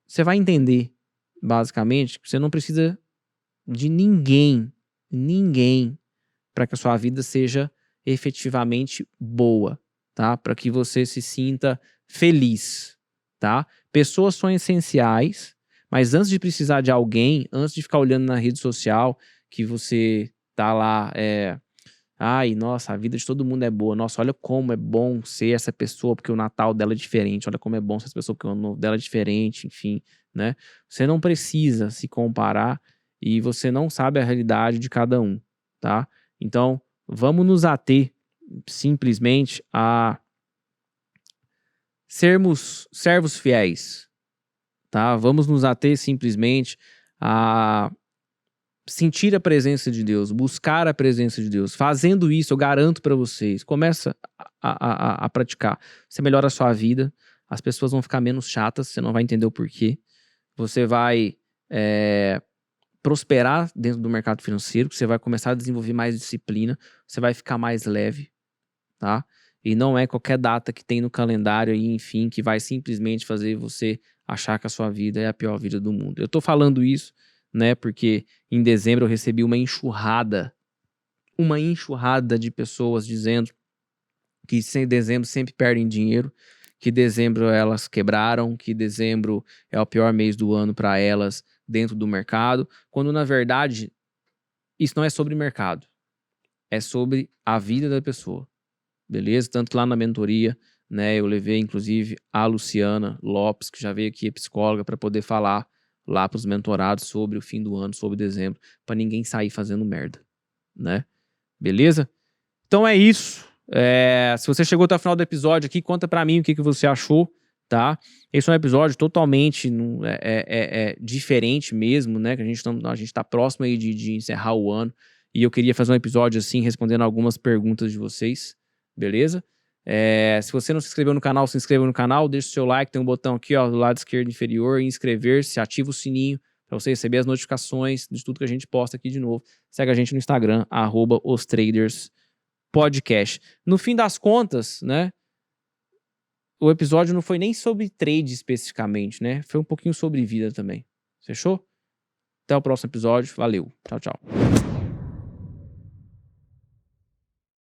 Você vai entender, basicamente, que você não precisa de ninguém, para que a sua vida seja efetivamente boa, tá? Para que você se sinta feliz, tá? Pessoas são essenciais, mas antes de precisar de alguém, antes de ficar olhando na rede social que você tá lá, nossa, a vida de todo mundo é boa. Nossa, olha como é bom ser essa pessoa, porque o Natal dela é diferente. Olha como é bom ser essa pessoa, porque o ano novo dela é diferente, enfim, né? Você não precisa se comparar e você não sabe a realidade de cada um, tá? Então, vamos nos ater simplesmente a sermos servos fiéis, tá? Vamos nos ater simplesmente a sentir a presença de Deus, buscar a presença de Deus. Fazendo isso, eu garanto para vocês, começa a praticar. Você melhora a sua vida, as pessoas vão ficar menos chatas, você não vai entender o porquê. Você vai prosperar dentro do mercado financeiro, que você vai começar a desenvolver mais disciplina, você vai ficar mais leve, tá? E não é qualquer data que tem no calendário aí, enfim, que vai simplesmente fazer você achar que a sua vida é a pior vida do mundo. Eu tô falando isso, né, porque em dezembro eu recebi uma enxurrada de pessoas dizendo que em dezembro sempre perdem dinheiro, que dezembro elas quebraram, que dezembro é o pior mês do ano para elas dentro do mercado, quando na verdade isso não é sobre mercado, é sobre a vida da pessoa, beleza? Tanto que lá na mentoria, né, eu levei inclusive a Luciana Lopes, que já veio aqui, é psicóloga, para poder falar lá para os mentorados sobre o fim do ano, sobre dezembro, para ninguém sair fazendo merda, né? Beleza? Então é isso. Se você chegou até o final do episódio aqui, conta pra mim o que você achou, tá? Esse é um episódio totalmente diferente mesmo, né? Que a gente tá próximo aí de encerrar o ano. E eu queria fazer um episódio assim, respondendo algumas perguntas de vocês, beleza? Se você não se inscreveu no canal, se inscreva no canal, deixa o seu like, tem um botão aqui, ó, do lado esquerdo inferior, inscrever-se, ativa o sininho para você receber as notificações de tudo que a gente posta aqui de novo. Segue a gente no Instagram, @ostraderspodcast. No fim das contas, né, o episódio não foi nem sobre trade especificamente, né? Foi um pouquinho sobre vida também. Fechou? Até o próximo episódio. Valeu. Tchau, tchau.